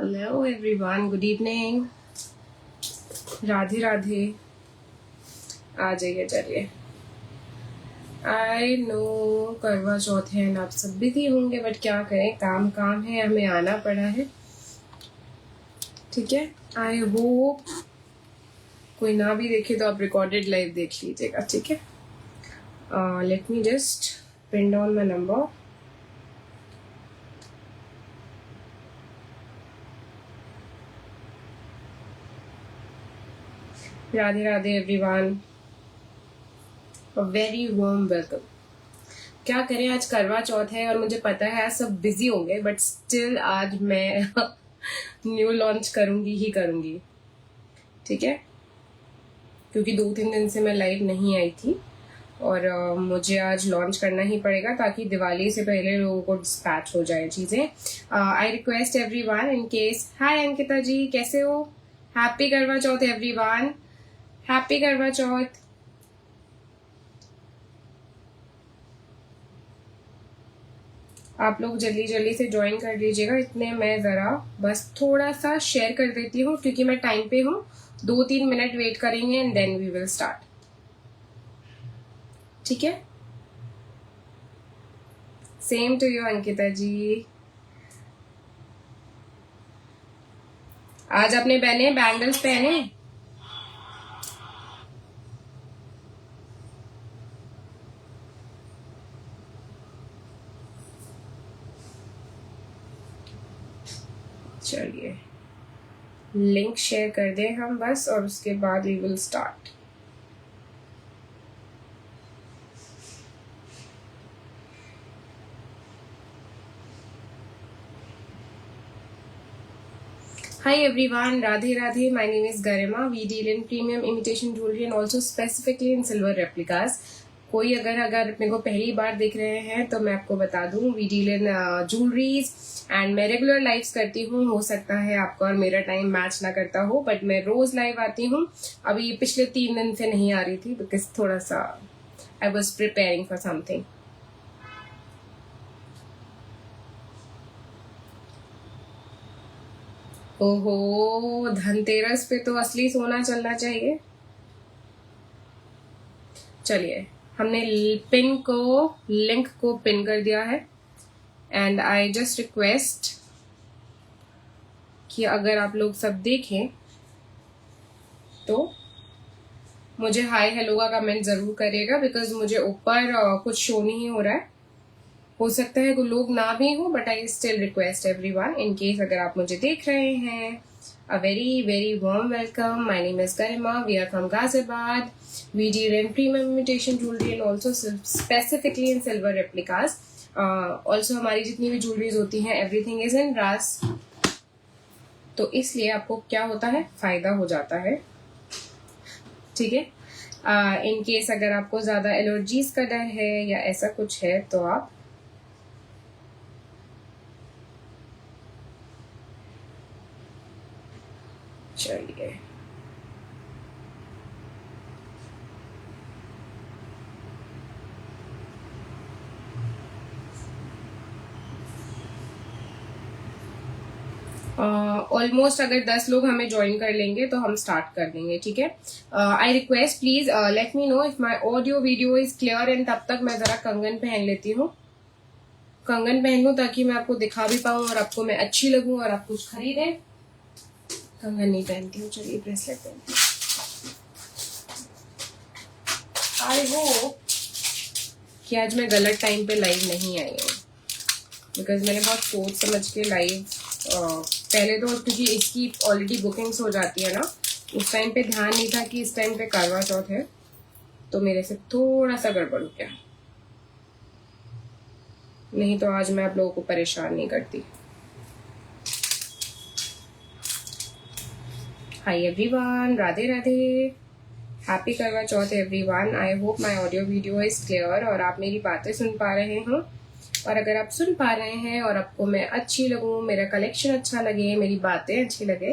Hello everyone, good evening, Radhe Radhe. आ जाइए, चलिए। आई नो करवा चौथ है ना, आप सब बिजी होंगे, बट क्या करें, काम काम है, हमें आना पड़ा है। ठीक है, आई होप कोई ना भी देखे तो आप रिकॉर्डेड लाइव देख लीजिएगा। ठीक है, let me just pin down my number. Radhe Radhe everyone, very warm welcome. क्या करें, आज करवा चौथ है और मुझे पता है आज सब बिजी होंगे, बट स्टिल आज मैं न्यू लॉन्च करूंगी ही करूंगी। ठीक है, क्योंकि 2-3 दिन से मैं लाइव नहीं आई थी और मुझे आज लॉन्च करना ही पड़ेगा ताकि दिवाली से पहले लोगों को डिस्पैच हो जाए चीज़ें। I request everyone in case. Hi Ankita ji, कैसे हो? Happy Karva Chauth everyone, happy Karva चौथ। आप लोग जल्दी जल्दी से ज्वाइन कर लीजिएगा। इतने मैं ज़रा बस थोड़ा सा शेयर कर देती हूँ क्योंकि मैं टाइम पे हूँ। 2-3 मिनट वेट करेंगे and then we will start. ठीक है, same to you Ankita ji. आज अपने बहने बैंगल्स पहने। चलिए, लिंक शेयर कर दें हम बस, और उसके बाद we will start. Hi everyone, Radhe Radhe. My name is Garima. We deal in premium imitation jewelry and also specifically in silver replicas. कोई अगर मेरे को पहली बार देख रहे हैं तो मैं आपको बता दूं, we deal in jewelries and मैं रेगुलर लाइव्स करती हूँ। हो सकता है आपका और मेरा टाइम मैच ना करता हो, बट मैं रोज लाइव आती हूँ। अभी पिछले 3 दिन से नहीं आ रही थी बिकॉज थोड़ा सा I was preparing for something. ओहो, धनतेरस पे तो असली सोना चलना चाहिए। चलिए, हमने लिंक को पिन कर दिया है एंड आई जस्ट रिक्वेस्ट कि अगर आप लोग सब देखें तो मुझे हाय हेलो का कमेंट जरूर करिएगा बिकॉज मुझे ऊपर कुछ शो नहीं हो रहा है। हो सकता है कोई लोग ना भी हो, but I still request everyone in case अगर आप मुझे देख रहे हैं, a very warm welcome. My name is Garima. We are from Ghaziabad. We deal in premium imitation jewelry and also specifically in silver replicas. Also हमारी जितनी भी jewelleries होती हैं everything is in brass. तो इसलिए आपको क्या होता है, फायदा हो जाता है। ठीक है, इन केस अगर आपको ज्यादा एलर्जीज का डर है या ऐसा कुछ है तो आप चलिए ऑलमोस्ट अगर 10 लोग हमें ज्वाइन कर लेंगे तो हम स्टार्ट कर देंगे। ठीक है, I request please let me know if my audio video is clear and तब तक मैं जरा कंगन पहन लेती हूँ। कंगन पहन लूँ ताकि मैं आपको दिखा भी पाऊँ और आपको मैं अच्छी लगूं और आप कुछ खरीदें। कंगन नहीं पहनती हूँ, चलिए ब्रेसलेट पहनती हूँ। आई होप कि आज मैं गलत टाइम पे लाइव नहीं आई हूँ बिकॉज मैंने बहुत सोच समझ के लाइव पहले तो, क्योंकि इसकी ऑलरेडी बुकिंग्स हो जाती है ना, उस टाइम पे ध्यान नहीं था कि इस टाइम पे करवा चौथ है, तो मेरे से थोड़ा सा गड़बड़ हो गया। नहीं तो आज मैं आप लोगों को परेशान नहीं करती। Hi everyone, Radhe Radhe, happy Karva Chauth everyone. I hope my audio video is clear और आप मेरी बातें सुन पा रहे हो। और अगर आप सुन पा रहे हैं और आपको मैं अच्छी लगूं, मेरा कलेक्शन अच्छा लगे, मेरी बातें अच्छी लगे,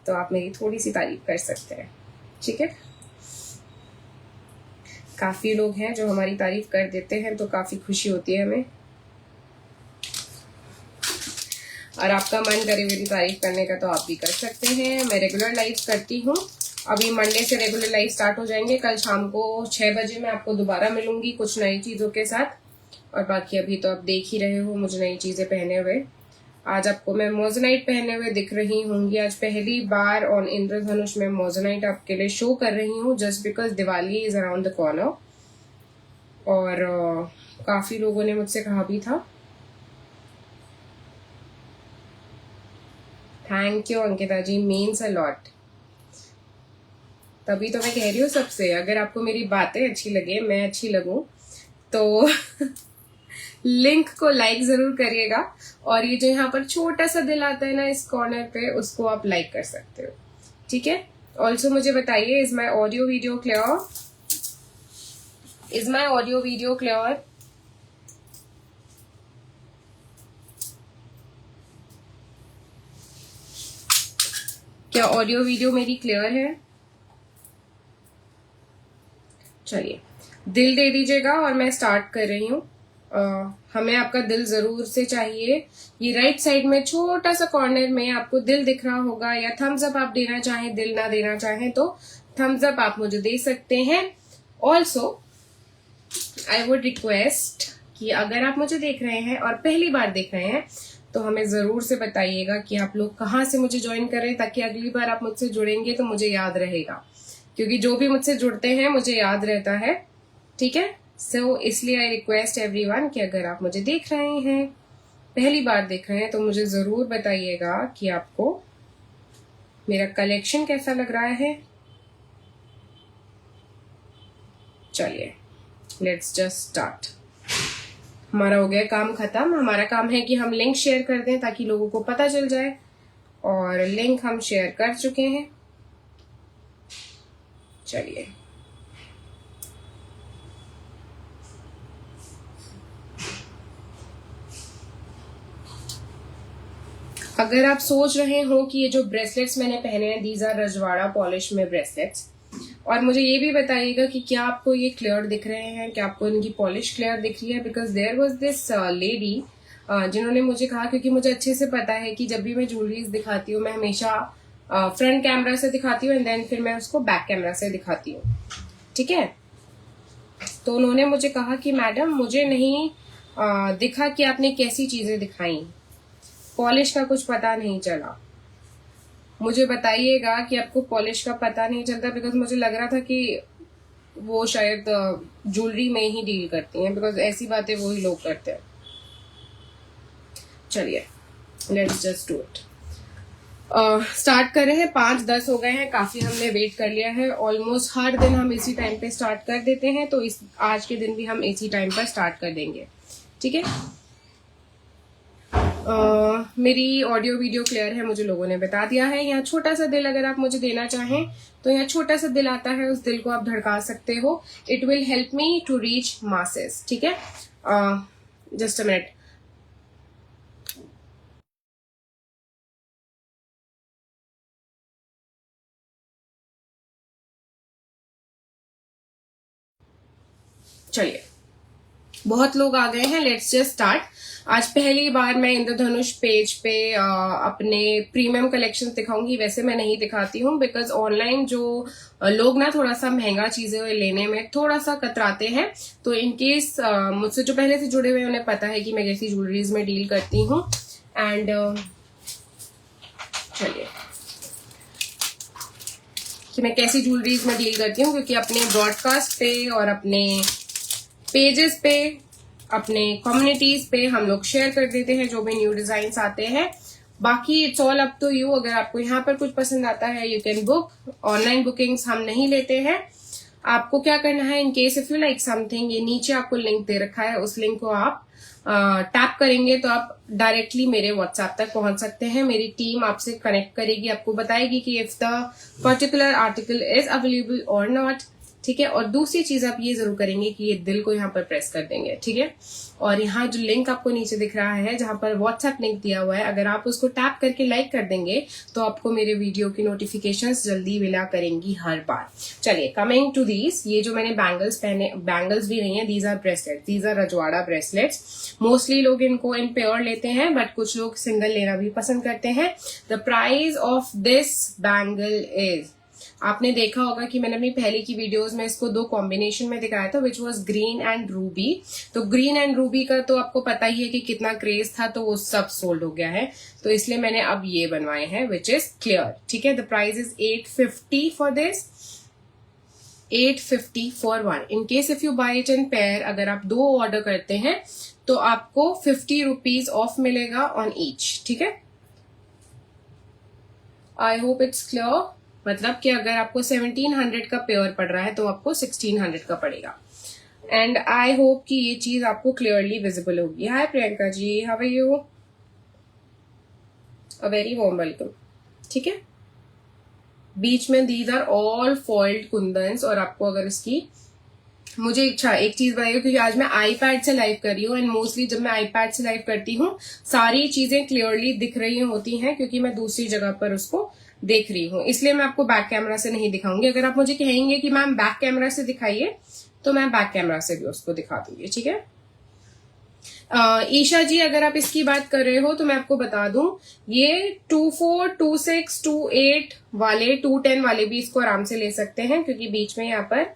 तो आप मेरी थोड़ी सी तारीफ कर सकते हैं। ठीक है, काफी लोग हैं जो हमारी तारीफ कर देते हैं तो काफी खुशी होती है हमें। और आपका मन करे मेरी तारीफ करने का तो आप भी कर सकते हैं। मैं रेगुलर लाइव करती हूँ, अभी मंडे से रेगुलर लाइव स्टार्ट हो जाएंगे। कल शाम को 6 बजे मैं आपको दोबारा मिलूंगी कुछ नई चीज़ों के साथ। और बाकी अभी तो आप देख ही रहे हो मुझे नई चीज़ें पहने हुए। आज आपको मैं मोज़ेनाइट पहने हुए दिख रही होंगी। आज पहली बार ऑन इंद्रधनुष में मोज़ेनाइट आपके लिए शो कर रही हूँ, just because Diwali is around the corner. और काफ़ी लोगों ने मुझसे कहा भी था। Thank you Ankita ji, means a lot. तभी तो मैं कह रही हूँ सबसे, अगर आपको मेरी बातें अच्छी लगे, मैं अच्छी लगूं तो लिंक को लाइक जरूर करिएगा। और ये जो यहाँ पर छोटा सा दिल आता है ना इस कॉर्नर पे, उसको आप लाइक कर सकते हो, ठीक है। ऑल्सो मुझे बताइए, is my audio video clear? Is my audio video clear? क्या ऑडियो वीडियो मेरी क्लियर है? चलिए दिल दे दीजिएगा और मैं स्टार्ट कर रही हूँ। हमें आपका दिल जरूर से चाहिए। ये राइट साइड में छोटा सा कॉर्नर में आपको दिल दिख रहा होगा, या थम्स अप आप देना चाहें, दिल ना देना चाहें तो थम्स अप आप मुझे दे सकते हैं। ऑल्सो आई वुड रिक्वेस्ट कि अगर आप मुझे देख रहे हैं और पहली बार देख रहे हैं तो हमें जरूर से बताइएगा कि आप लोग कहाँ से मुझे ज्वाइन कर रहे हैं, ताकि अगली बार आप मुझसे जुड़ेंगे तो मुझे याद रहेगा, क्योंकि जो भी मुझसे जुड़ते हैं मुझे याद रहता है, ठीक है। सो इसलिए आई रिक्वेस्ट एवरीवन कि अगर आप मुझे देख रहे हैं, पहली बार देख रहे हैं, तो मुझे जरूर बताइएगा कि आपको मेरा कलेक्शन कैसा लग रहा है। चलिए लेट्स जस्ट स्टार्ट। हमारा हो गया काम खत्म। हमारा काम है कि हम लिंक शेयर कर दें ताकि लोगों को पता चल जाए, और लिंक हम शेयर कर चुके हैं। चलिए अगर आप सोच रहे हो कि ये जो ब्रेसलेट्स मैंने पहने हैं, दीज आर रजवाड़ा पॉलिश में ब्रेसलेट्स, और मुझे ये भी बताइएगा कि क्या आपको ये क्लियर दिख रहे हैं, क्या आपको इनकी पॉलिश क्लियर दिख रही है। Because there was this lady जिन्होंने मुझे कहा, क्योंकि मुझे अच्छे से पता है कि जब भी मैं ज्वेलरीज दिखाती हूँ मैं हमेशा फ्रंट कैमरा से दिखाती हूँ एंड देन फिर मैं उसको बैक कैमरा से दिखाती हूँ, ठीक है। तो उन्होंने मुझे कहा कि मैडम मुझे नहीं दिखा कि आपने कैसी चीजें दिखाई, पॉलिश का कुछ पता नहीं चला। मुझे बताइएगा कि आपको पॉलिश का पता नहीं चलता, बिकॉज मुझे लग रहा था कि वो शायद ज्वेलरी में ही डील करती हैं, बिकॉज ऐसी बातें वही लोग करते हैं। चलिए let's just do it. Start कर रहे हैं। 5:10 हो गए हैं, काफी हमने वेट कर लिया है। ऑलमोस्ट हर दिन हम इसी टाइम पे स्टार्ट कर देते हैं, तो इस आज के दिन भी हम इसी टाइम पर स्टार्ट कर देंगे, ठीक है। मेरी ऑडियो वीडियो क्लियर है, मुझे लोगों ने बता दिया है। यहाँ छोटा सा दिल अगर आप मुझे देना चाहें तो यहाँ छोटा सा दिल आता है, उस दिल को आप धड़का सकते हो। It will help me to reach masses, ठीक है। Just a minute. चलिए बहुत लोग आ गए हैं, लेट्स जस्ट स्टार्ट। आज पहली बार मैं इंद्रधनुष पेज पे अपने प्रीमियम कलेक्शन दिखाऊंगी। वैसे मैं नहीं दिखाती हूँ, बिकॉज ऑनलाइन जो लोग ना थोड़ा सा महंगा चीजें लेने में थोड़ा सा कतराते हैं। तो इनकेस मुझसे जो पहले से जुड़े हुए उन्हें पता है कि मैं कैसी ज्वेलरीज में डील करती हूँ। एंड चलिए कि मैं कैसी ज्वेलरीज में डील करती हूँ, क्योंकि अपने ब्रॉडकास्ट पे और अपने पेजेस पे, अपने कम्युनिटीज पे हम लोग शेयर कर देते हैं जो भी न्यू डिजाइन आते हैं। बाकी it's all up to you. अगर आपको यहाँ पर कुछ पसंद आता है you can book. Online bookings हम नहीं लेते हैं। आपको क्या करना है, in case if you like something, ये नीचे आपको लिंक दे रखा है, उस लिंक को आप टैप करेंगे तो आप डायरेक्टली मेरे व्हाट्सएप तक पहुंच सकते हैं। मेरी टीम आपसे कनेक्ट करेगी, आपको बताएगी कि if the particular article is available और नॉट। ठीक है। और दूसरी चीज आप ये जरूर करेंगे कि ये दिल को यहाँ पर प्रेस कर देंगे, ठीक है। और यहाँ जो लिंक आपको नीचे दिख रहा है जहां पर व्हाट्सएप लिंक दिया हुआ है, अगर आप उसको टैप करके लाइक कर देंगे तो आपको मेरे वीडियो की नोटिफिकेशंस जल्दी मिला करेंगी हर बार। चलिए, कमिंग टू दीज, ये जो मैंने बैंगल्स पहने, बैंगल्स भी नहीं है, these are bracelets, these are rajwada bracelets. Mostly लोग इनको इन पेयर लेते हैं, बट कुछ लोग सिंगल लेना भी पसंद करते हैं। The price of this bangle is, आपने देखा होगा कि मैंने अपनी पहले की वीडियोस में इसको दो कॉम्बिनेशन में दिखाया था, which was green and Ruby. तो ग्रीन एंड रूबी का तो आपको पता ही है कि कितना क्रेज था, तो वो सब सोल्ड हो गया है, तो इसलिए मैंने अब ये बनवाए हैं विच इज क्लियर, ठीक है। The price is 850 for this, 850 for one. In case if you buy it in pair, अगर आप दो ऑर्डर करते हैं तो आपको 50 रुपीज ऑफ मिलेगा ऑन ईच, ठीक है। आई होप इट्स क्लियर, मतलब कि अगर आपको 1700 का पेयर पड़ रहा है तो आपको 1600 का पड़ेगा। एंड आई होप कि ये चीज आपको क्लियरली विजिबल होगी। Hi Priyanka ji, how are you, a very warm welcome, ठीक है। बीच में these are all foiled kundans. और आपको अगर इसकी, मुझे एक चीज बताइए, क्योंकि आज मैं आईपैड से लाइव कर रही हूँ, एंड मोस्टली जब मैं आईपैड से लाइव करती हूँ सारी चीजें क्लियरली दिख रही होती हैं, क्योंकि मैं दूसरी जगह पर उसको देख रही हूँ, इसलिए मैं आपको बैक कैमरा से नहीं दिखाऊंगी। अगर आप मुझे कहेंगे कि मैम बैक कैमरा से दिखाइए, तो मैं बैक कैमरा से भी उसको दिखा दूंगी, ठीक है। ईशा जी, अगर आप इसकी बात कर रहे हो तो मैं आपको बता दूं, ये 24, 26, 28 वाले, 210 वाले भी इसको आराम से ले सकते हैं, क्योंकि बीच में यहाँ पर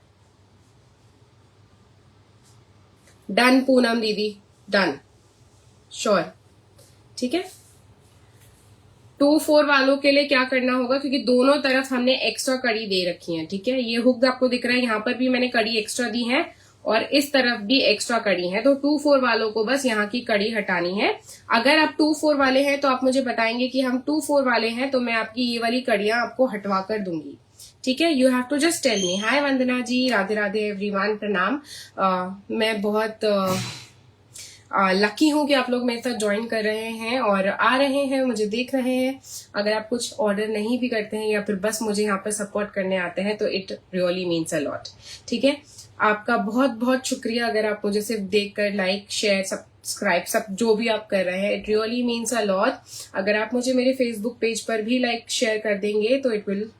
डन पूनम दीदी, डन, श्योर, ठीक है। 24 वालों के लिए क्या करना होगा, क्योंकि दोनों तरफ हमने एक्स्ट्रा कड़ी दे रखी है, ठीक है। ये हुक आपको दिख रहा है, यहाँ पर भी मैंने कड़ी एक्स्ट्रा दी है और इस तरफ भी एक्स्ट्रा कड़ी है। तो 24 वालों को बस यहाँ की कड़ी हटानी है। अगर आप 24 वाले हैं तो आप मुझे बताएंगे कि हम 24 वाले हैं, तो मैं आपकी ये वाली कड़ियां आपको हटवा कर दूंगी, ठीक है। You have to just tell me. Hi Vandana ji, Radhe Radhe everyone, प्रणाम। मैं बहुत लकी हूं कि आप लोग मेरे साथ ज्वाइन कर रहे हैं और आ रहे हैं, मुझे देख रहे हैं। अगर आप कुछ ऑर्डर नहीं भी करते हैं या फिर बस मुझे यहाँ पर सपोर्ट करने आते हैं, तो it really means a lot, ठीक है। आपका बहुत बहुत शुक्रिया। अगर आप मुझे सिर्फ देखकर लाइक, शेयर, सब्सक्राइब, सब जो भी आप कर रहे हैं, it really means a lot. अगर आप मुझे मेरे फेसबुक पेज पर भी लाइक, शेयर कर देंगे तो it will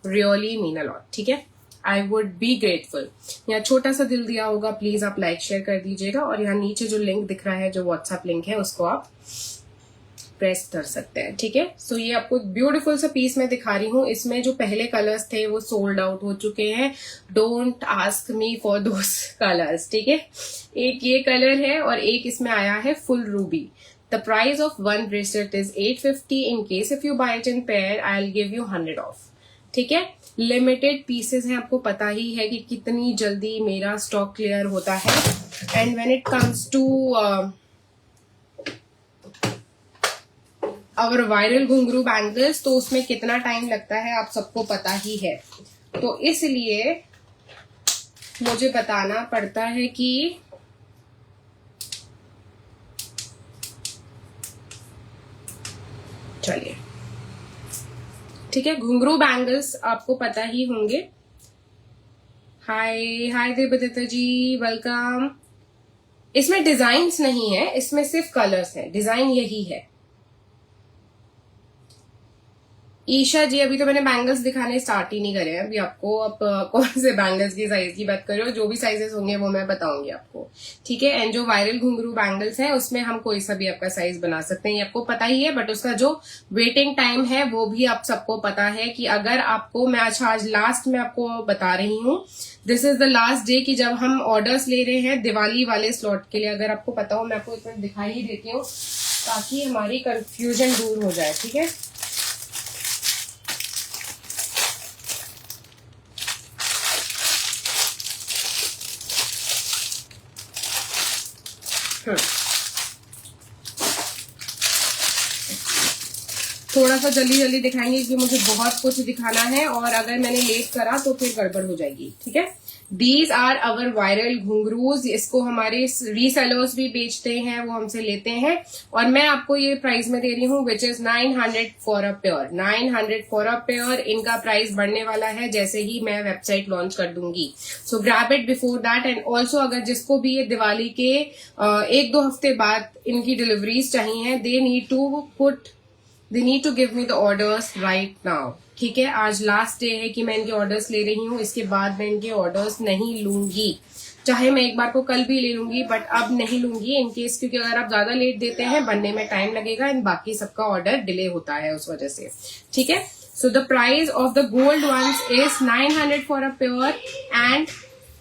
really mean a lot, ठीक है। I would be grateful. यहाँ छोटा सा दिल दिया होगा, प्लीज आप लाइक शेयर कर दीजिएगा। और यहाँ नीचे जो लिंक दिख रहा है, जो व्हाट्सएप लिंक है, उसको आप प्रेस कर सकते हैं, ठीक है। सो ये आपको ब्यूटीफुल सा पीस मैं दिखा रही हूँ। इसमें जो पहले कलर्स थे वो सोल्ड आउट हो चुके हैं। Don't ask me for those colours, ठीक है। एक ये कलर है और एक इसमें आया है full ruby. The price of one bracelet is 850। In case if you buy it in pair, I will give you 100 off, ठीक है। लिमिटेड पीसेस हैं, आपको पता ही है कि कितनी जल्दी मेरा स्टॉक क्लियर होता है। And when it comes to our viral ghungroo bangles, तो उसमें कितना टाइम लगता है आप सबको पता ही है। तो इसलिए मुझे बताना पड़ता है कि चलिए, ठीक है। घुंघरू बैंगल्स आपको पता ही होंगे। हाय हाय देवदत्ता जी, वेलकम। इसमें डिजाइन्स नहीं है, इसमें सिर्फ कलर्स हैं, डिजाइन यही है। ईशा जी, अभी तो मैंने बैंगल्स दिखाने स्टार्ट ही नहीं करे हैं अभी आपको। अब कौन से बैंगल्स की साइज की बात कर रहे हो, जो भी साइजेस होंगे वो मैं बताऊंगी आपको, ठीक है। एंड जो वायरल घुंघरू बैंगल्स है उसमें हम कोई सा भी आपका साइज बना सकते हैं, ये आपको पता ही है। बट उसका जो वेटिंग टाइम है वो भी आप सबको पता है कि अगर आपको, मैं आज लास्ट में आपको बता रही हूँ, this is the last day कि जब हम ऑर्डर्स ले रहे हैं दिवाली वाले स्लॉट के लिए। अगर आपको पता हो, मैं आपको इतना दिखाई ही देती हूँ ताकि हमारी कंफ्यूजन दूर हो जाए, ठीक है। थोड़ा सा जल्दी जल्दी दिखाएंगे क्योंकि मुझे बहुत कुछ दिखाना है, और अगर मैंने लेट करा तो फिर गड़बड़ हो जाएगी, ठीक है। These are our viral ghungroos. इसको हमारे रीसेलर्स भी बेचते हैं, वो हमसे लेते हैं, और मैं आपको ये प्राइस में दे रही हूँ which is 900 for a pair. 900 for a pair. इनका प्राइस बढ़ने वाला है जैसे ही मैं वेबसाइट लॉन्च कर दूंगी। सो grab it before that. And also अगर जिसको भी ये दिवाली के 1-2 हफ्ते बाद इनकी डिलीवरीज चाहिए, they need to give me the orders right now. ठीक है, आज लास्ट डे है कि मैं इनके ऑर्डर्स ले रही हूँ, इसके बाद मैं इनके ऑर्डर्स नहीं लूंगी। चाहे मैं एक बार को कल भी ले लूंगी, बट अब नहीं लूंगी इन केस, क्योंकि अगर आप ज्यादा लेट देते हैं बनने में टाइम लगेगा एंड बाकी सबका ऑर्डर डिले होता है उस वजह से। ठीक है, so the price of the gold ones is 900 for a pair. And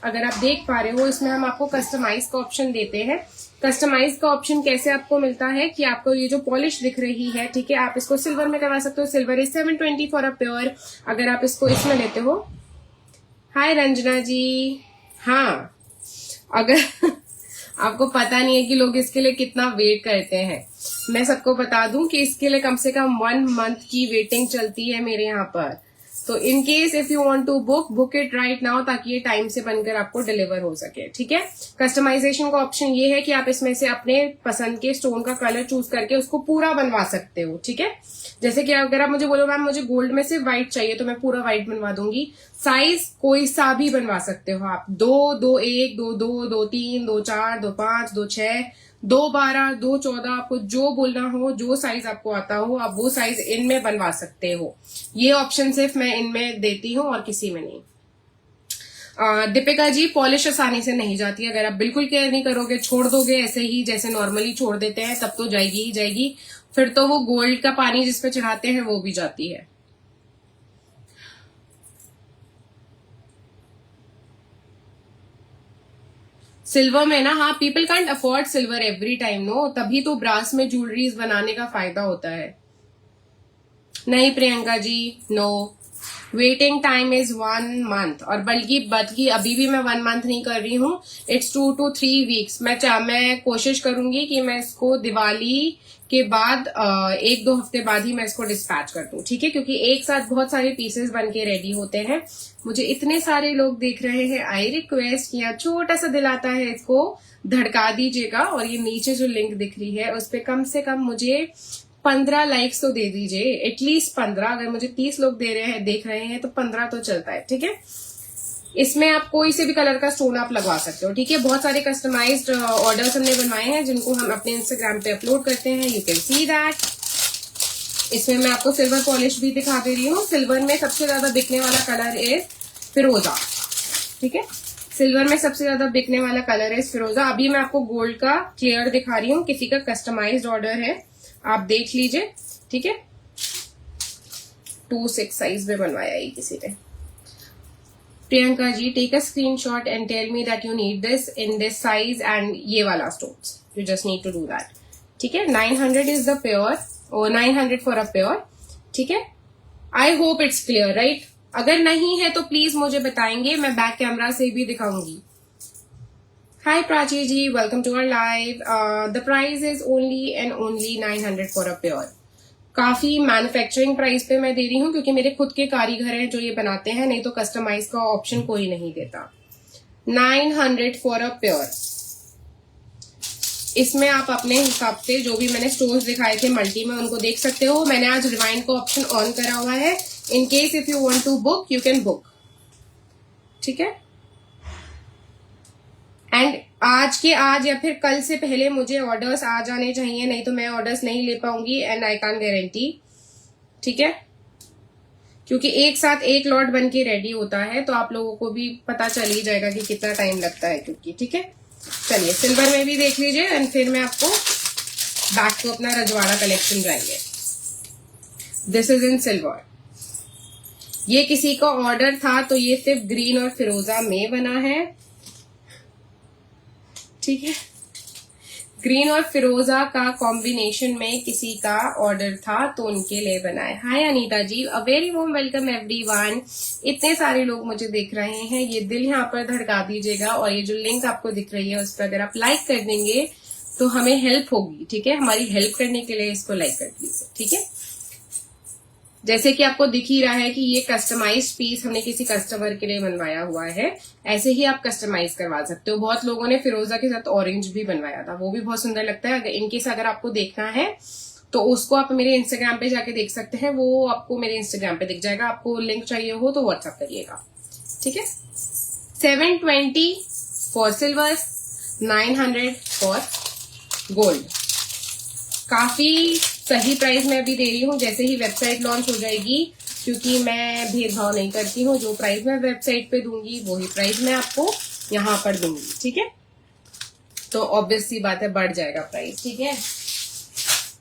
अगर आप देख पा रहे हो, इसमें हम आपको कस्टमाइज का ऑप्शन देते हैं। कस्टमाइज का ऑप्शन कैसे आपको मिलता है कि आपको ये जो पॉलिश दिख रही है, ठीक है, आप इसको सिल्वर में करवा सकते हो। Silver is 720 for a pair. अगर आप इसको इसमें लेते हो, हाय रंजना जी, हाँ, अगर आपको पता नहीं है कि लोग इसके लिए कितना वेट करते हैं, मैं सबको बता दूं कि इसके लिए कम से कम 1 मंथ की वेटिंग चलती है मेरे यहाँ पर। तो in case if you want to book it right now, ताकि ये टाइम से बनकर आपको डिलीवर हो सके। ठीक है, कस्टमाइजेशन का ऑप्शन ये है कि आप इसमें से अपने पसंद के स्टोन का कलर चूज करके उसको पूरा बनवा सकते हो। ठीक है, जैसे कि अगर आप मुझे बोलो मैम मुझे गोल्ड में से व्हाइट चाहिए, तो मैं पूरा व्हाइट बनवा दूंगी। साइज कोई सा भी बनवा सकते हो आप, 2, 2, 1, 2, 2, 2, 3, 2, 4, 2, 5, 2, 6, 2, 12, 2, 14, आपको जो बोलना हो, जो साइज आपको आता हो, आप वो साइज इनमें बनवा सकते हो। ये ऑप्शन सिर्फ मैं इनमें देती हूँ और किसी में नहीं। दीपिका जी, पॉलिश आसानी से नहीं जाती। अगर आप बिल्कुल केयर नहीं करोगे, छोड़ दोगे ऐसे ही जैसे नॉर्मली छोड़ देते हैं, तब तो जाएगी ही जाएगी। फिर तो वो गोल्ड का पानी जिसपे चढ़ाते हैं वो भी जाती है। सिल्वर में ना, हाँ, people can't afford silver every time, no, तभी तो ब्रास में ज्वेलरीज बनाने का फायदा होता है। नहीं Priyanka ji, no, waiting time is 1 month. और बल्कि अभी भी मैं 1 मंथ नहीं कर रही हूँ, इट्स 2 to 3 वीक्स। मैं कोशिश करूंगी कि मैं इसको दिवाली के बाद 1-2 हफ्ते बाद ही मैं इसको डिस्पैच कर दूं। ठीक है, क्योंकि एक साथ बहुत सारे पीसेस बन के रेडी होते हैं। मुझे इतने सारे लोग देख रहे हैं, आई रिक्वेस्ट किया छोटा सा दिल आता है, इसको धड़का दीजिएगा। और ये नीचे जो लिंक दिख रही है उस पर कम से कम मुझे 15 लाइक्स तो दे दीजिए, एटलीस्ट 15। अगर मुझे 30 लोग देख रहे हैं तो 15 तो चलता है। ठीक है, इसमें आप कोई से भी कलर का स्टोन आप लगवा सकते हो। ठीक है, बहुत सारे कस्टमाइज्ड ऑर्डर्स हमने बनवाए हैं जिनको हम अपने इंस्टाग्राम पे अपलोड करते हैं, यू कैन सी दैट। इसमें मैं आपको सिल्वर पॉलिश भी दिखा दे रही हूँ। सिल्वर में सबसे ज्यादा बिकने वाला कलर इज फिरोजा। ठीक है, सिल्वर में सबसे ज्यादा बिकने वाला कलर इज फिरोजा। अभी मैं आपको गोल्ड का क्लियर दिखा रही हूँ, किसी का कस्टमाइज्ड ऑर्डर है, आप देख लीजिए। ठीक है, 2-6 साइज में बनवाया है किसी ने। Priyanka ji, take a screenshot and tell me that you need this in this size and ये वाला stones, you just need to do that. ठीक है, 900 इज द पेयर, और 900 फॉर अ पेयर। ठीक है, I hope it's clear right. अगर नहीं है तो प्लीज मुझे बताएंगे, मैं बैक कैमरा से भी दिखाऊंगी। Hi Prachi ji, welcome to our live. The price is only and only 900 for a pair. काफी मैन्युफैक्चरिंग प्राइस पे मैं दे रही हूँ, क्योंकि मेरे खुद के कारीगर हैं जो ये बनाते हैं, नहीं तो कस्टमाइज का ऑप्शन कोई नहीं देता। 900 फॉर अ पेयर। इसमें आप अपने हिसाब से जो भी मैंने स्टोन्स दिखाए थे मल्टी में, उनको देख सकते हो। मैंने आज रिवाइंड का ऑप्शन ऑन करा हुआ है, in case if you want to book you can book. ठीक है, एंड आज के आज या फिर कल से पहले मुझे ऑर्डर्स आ जाने चाहिए, नहीं तो मैं ऑर्डर्स नहीं ले पाऊंगी एंड आई कांट गारंटी। ठीक है, क्योंकि एक साथ एक लॉट बन के रेडी होता है, तो आप लोगों को भी पता चल ही जाएगा कि कितना टाइम लगता है क्योंकि। ठीक है, चलिए सिल्वर में भी देख लीजिए एंड फिर मैं आपको बैक टू अपना रजवाड़ा कलेक्शन जाएंगे। This is in silver. ये किसी का ऑर्डर था तो ये सिर्फ ग्रीन और फिरोजा में बना है। ठीक है, ग्रीन और फिरोजा का कॉम्बिनेशन में किसी का ऑर्डर था तो उनके लिए बनाए। Hi Anita ji, a very warm welcome everyone. इतने सारे लोग मुझे देख रहे हैं, ये दिल यहाँ पर धड़का दीजिएगा, और ये जो लिंक आपको दिख रही है उस पर अगर आप लाइक कर देंगे तो हमें हेल्प होगी। ठीक है, हमारी हेल्प करने के लिए इसको लाइक कर दीजिए। ठीक है, जैसे कि आपको दिख ही रहा है कि ये कस्टमाइज्ड पीस हमने किसी कस्टमर के लिए बनवाया हुआ है, ऐसे ही आप कस्टमाइज करवा सकते हो। बहुत लोगों ने फिरोजा के साथ ऑरेंज भी बनवाया था, वो भी बहुत सुंदर लगता है। इनकेस अगर आपको देखना है तो उसको आप मेरे इंस्टाग्राम पे जाके देख सकते हैं, वो आपको मेरे इंस्टाग्राम पे दिख जाएगा। आपको लिंक चाहिए हो तो व्हाट्सएप करिएगा, ठीक है। 720 फॉर सिल्वर, 900 फॉर गोल्ड। काफी सही प्राइस में अभी दे रही हूँ। जैसे ही वेबसाइट लॉन्च हो जाएगी, क्योंकि मैं भेदभाव नहीं करती हूँ, जो प्राइस मैं वेबसाइट पे दूंगी वही प्राइस मैं आपको यहाँ पर दूंगी, ठीक है। तो ऑब्वियस सी बात है, बढ़ जाएगा प्राइस, ठीक है।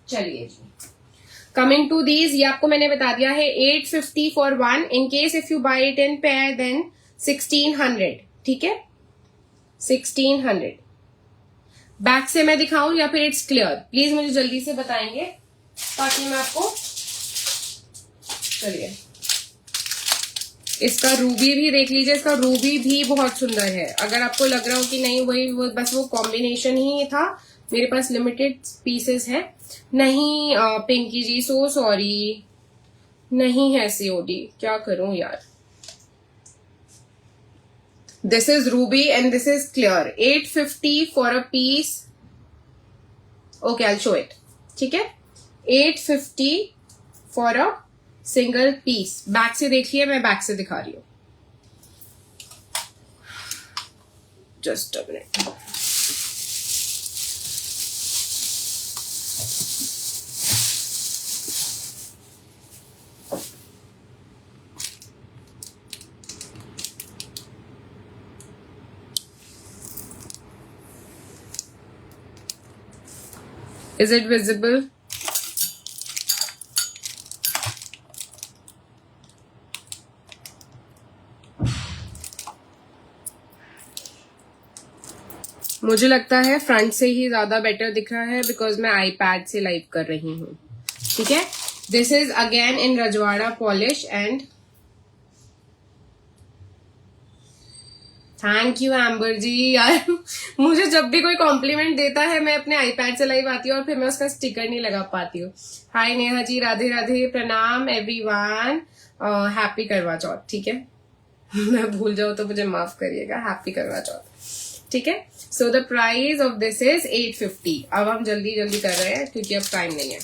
चलिए जी, कमिंग टू दीज, ये आपको मैंने बता दिया है 850 for 1। In case if you buy it in pair then 1600, ठीक है, 1600। बैक से मैं दिखाऊं या फिर इट्स क्लियर? प्लीज मुझे जल्दी से बताएंगे ताकि मैं आपको, चलिए इसका रूबी भी देख लीजिए। इसका रूबी भी बहुत सुंदर है। अगर आपको लग रहा हो कि नहीं वही बस वो कॉम्बिनेशन ही था, मेरे पास लिमिटेड पीसेस है। नहीं पिंकी जी, सो सॉरी, नहीं है सीओडी, क्या करूं यार। This is ruby and this is clear. 850 for a piece. Okay, I will show it, ठीक है। 850 for a single piece. Back से देखिए, मैं बैक से दिखा रही हूं, just a minute. Is it visible? मुझे लगता है फ्रंट से ही ज्यादा बेटर दिख रहा है, बिकॉज मैं आईपैड से लाइव कर रही हूँ, ठीक है। This is again in Rajwada polish and thank you Amber ji. यार मुझे जब भी कोई कॉम्प्लीमेंट देता है, मैं अपने आईपैड से लाइव आती हूँ और फिर मैं उसका स्टिकर नहीं लगा पाती हूँ। हाय नेहा जी, राधे राधे, प्रणाम एवरीवन, हैप्पी करवा चौथ, ठीक है। मैं भूल जाऊँ तो मुझे माफ करिएगा, हैप्पी करवा चौथ, ठीक है। So the price of this is 850। अब हम जल्दी जल्दी कर रहे हैं क्योंकि अब टाइम नहीं है।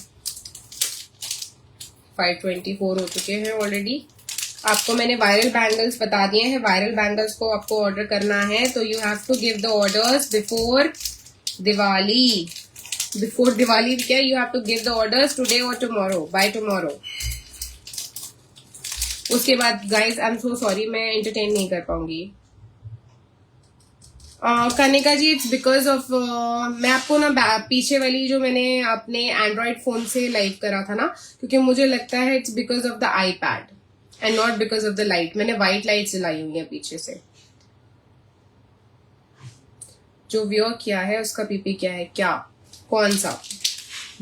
524 हो चुके हैं ऑलरेडी। आपको मैंने वायरल बैंगल्स बता दिए हैं। वायरल बैंगल्स को आपको ऑर्डर करना है तो you have to give the orders before Diwali. Before Diwali क्या, you have to give the orders today और टुमारो, बाय टुमारो। उसके बाद guys I am so sorry, मैं एंटरटेन नहीं कर पाऊंगी। Kanika ji, it's because of मैं आपको ना पीछे वाली जो मैंने अपने एंड्रॉइड फोन से लाइव करा था ना, क्योंकि मुझे लगता है it's because of the iPad and not because of the light. मैंने व्हाइट लाइट जलाई हुई है पीछे से। जो वियर किया है उसका पीपी क्या है, क्या कौन सा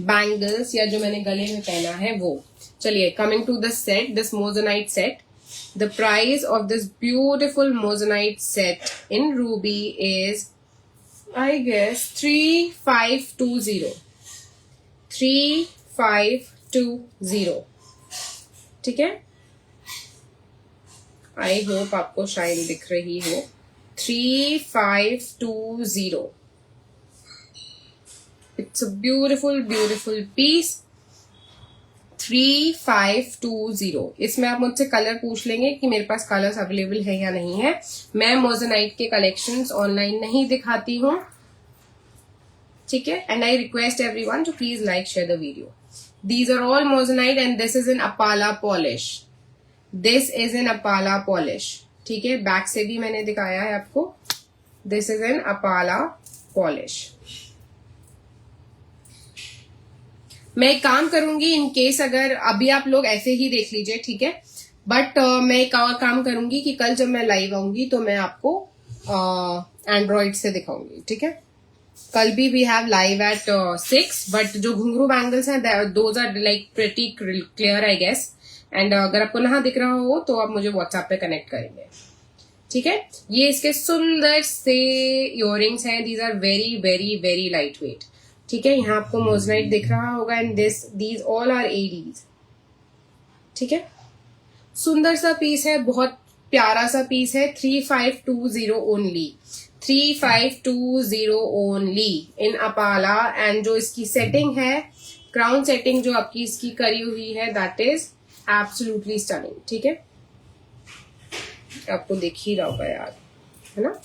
बैंगल्स या जो मैंने गले में पहना है वो। चलिए, coming to the set, this moissanite set. The price of this beautiful moissanite set in ruby is, I guess, 3520. 3520, ठीक है। आई होप आपको शाइन दिख रही हो। 3520. It's a beautiful, beautiful piece. 3520। इसमें आप मुझसे कलर पूछ लेंगे कि मेरे पास कलर्स अवेलेबल है या नहीं है। मैं मोजोनाइट के कलेक्शंस ऑनलाइन नहीं दिखाती हूँ, ठीक है। And I request everyone to please like share the video. These are all moissanite and this is in अपाला पॉलिश। दिस इज इन अपाला पॉलिश, ठीक है। बैक से भी मैंने दिखाया है आपको। दिस इज इन अपाला पॉलिश। मैं एक काम करूंगी, इन केस अगर अभी आप लोग ऐसे ही देख लीजिए, ठीक है। बट मैं एक और काम करूंगी कि कल जब मैं लाइव आऊंगी तो मैं आपको एंड्रॉइड से दिखाऊंगी, ठीक है। कल भी we have live at 6, but जो घुंघरू बैंगल्स हैं those are like pretty clear I guess. And अगर आपको ना दिख रहा हो तो आप मुझे व्हाट्सएप पे कनेक्ट करेंगे, ठीक है। ये इसके सुंदर से इयररिंग्स हैं। These are very very very light weight, ठीक है। यहाँ आपको मोजनाइट दिख रहा होगा and these all are ADs, ठीक है, सुंदर सा पीस है, बहुत प्यारा सा पीस है। 3520 only, 3520 only in Apala. And जो इसकी सेटिंग है, क्राउन सेटिंग जो आपकी इसकी करी हुई है, दैट इज एब्सोल्युटली स्टनिंग। ठीक है, आपको दिख ही रहा होगा यार, है ना।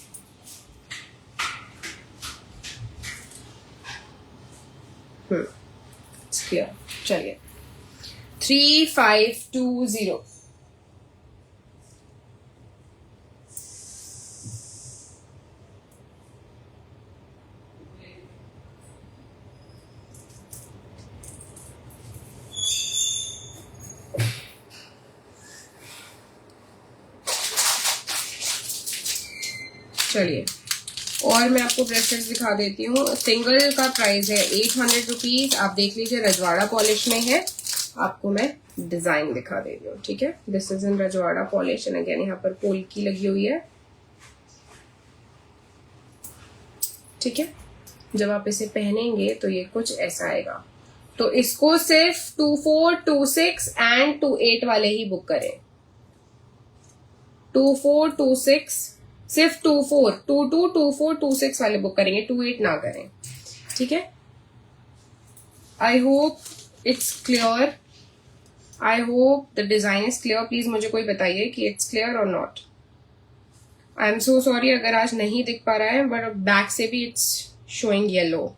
क्लियर। चलिए 3520। चलिए और मैं आपको ब्रेसलेट्स दिखा देती हूँ। सिंगल का प्राइस है 800 रुपीज। आप देख लीजिए, रजवाड़ा पॉलिश में है। आपको मैं डिजाइन दिखा दे रही हूँ। ठीक है, this is in Rajwada polish and again यहाँ पर पोल्की लगी हुई है। ठीक है, जब आप इसे पहनेंगे तो ये कुछ ऐसा आएगा। तो इसको सिर्फ 24, 26 एंड 28 वाले ही बुक करें। 24, 26, सिर्फ 24, 22, 24, 26 वाले बुक करेंगे, 28 ना करें। ठीक है, I hope it's clear, I hope the design is clear. Please मुझे कोई बताइए कि इट्स क्लियर और not. I am so sorry अगर आज नहीं दिख पा रहा है, बट बैक से भी इट्स शोइंग येलो,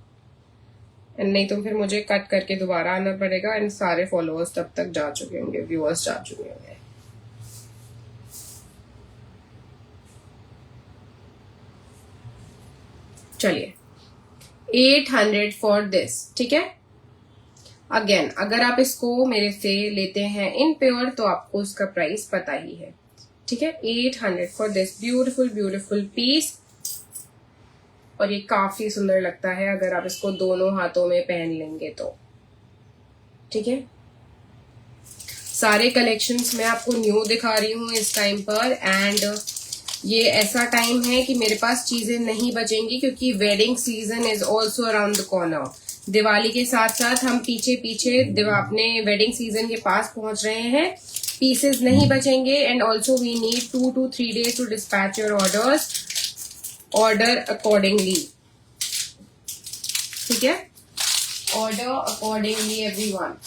एंड नहीं तो फिर मुझे कट करके दोबारा आना पड़ेगा एंड सारे फॉलोअर्स तब तक जा चुके होंगे, व्यूअर्स जा चुके होंगे। चलिए 800 फॉर दिस। ठीक है, अगेन अगर आप इसको मेरे से लेते हैं इन प्योर तो आपको उसका प्राइस पता ही है। ठीक है, 800 for this beautiful beautiful piece. और ये काफी सुंदर लगता है अगर आप इसको दोनों हाथों में पहन लेंगे तो। ठीक है, सारे कलेक्शंस मैं आपको न्यू दिखा रही हूँ इस टाइम पर। एंड ये ऐसा टाइम है कि मेरे पास चीजें नहीं बचेंगी, क्योंकि wedding season is also around the corner. Diwali के साथ साथ हम पीछे पीछे अपने वेडिंग सीजन के पास पहुंच रहे हैं। पीसेस नहीं बचेंगे and also we need 2 to 3 days to dispatch your orders, order accordingly. ठीक है, ऑर्डर अकॉर्डिंगली एवरीवन।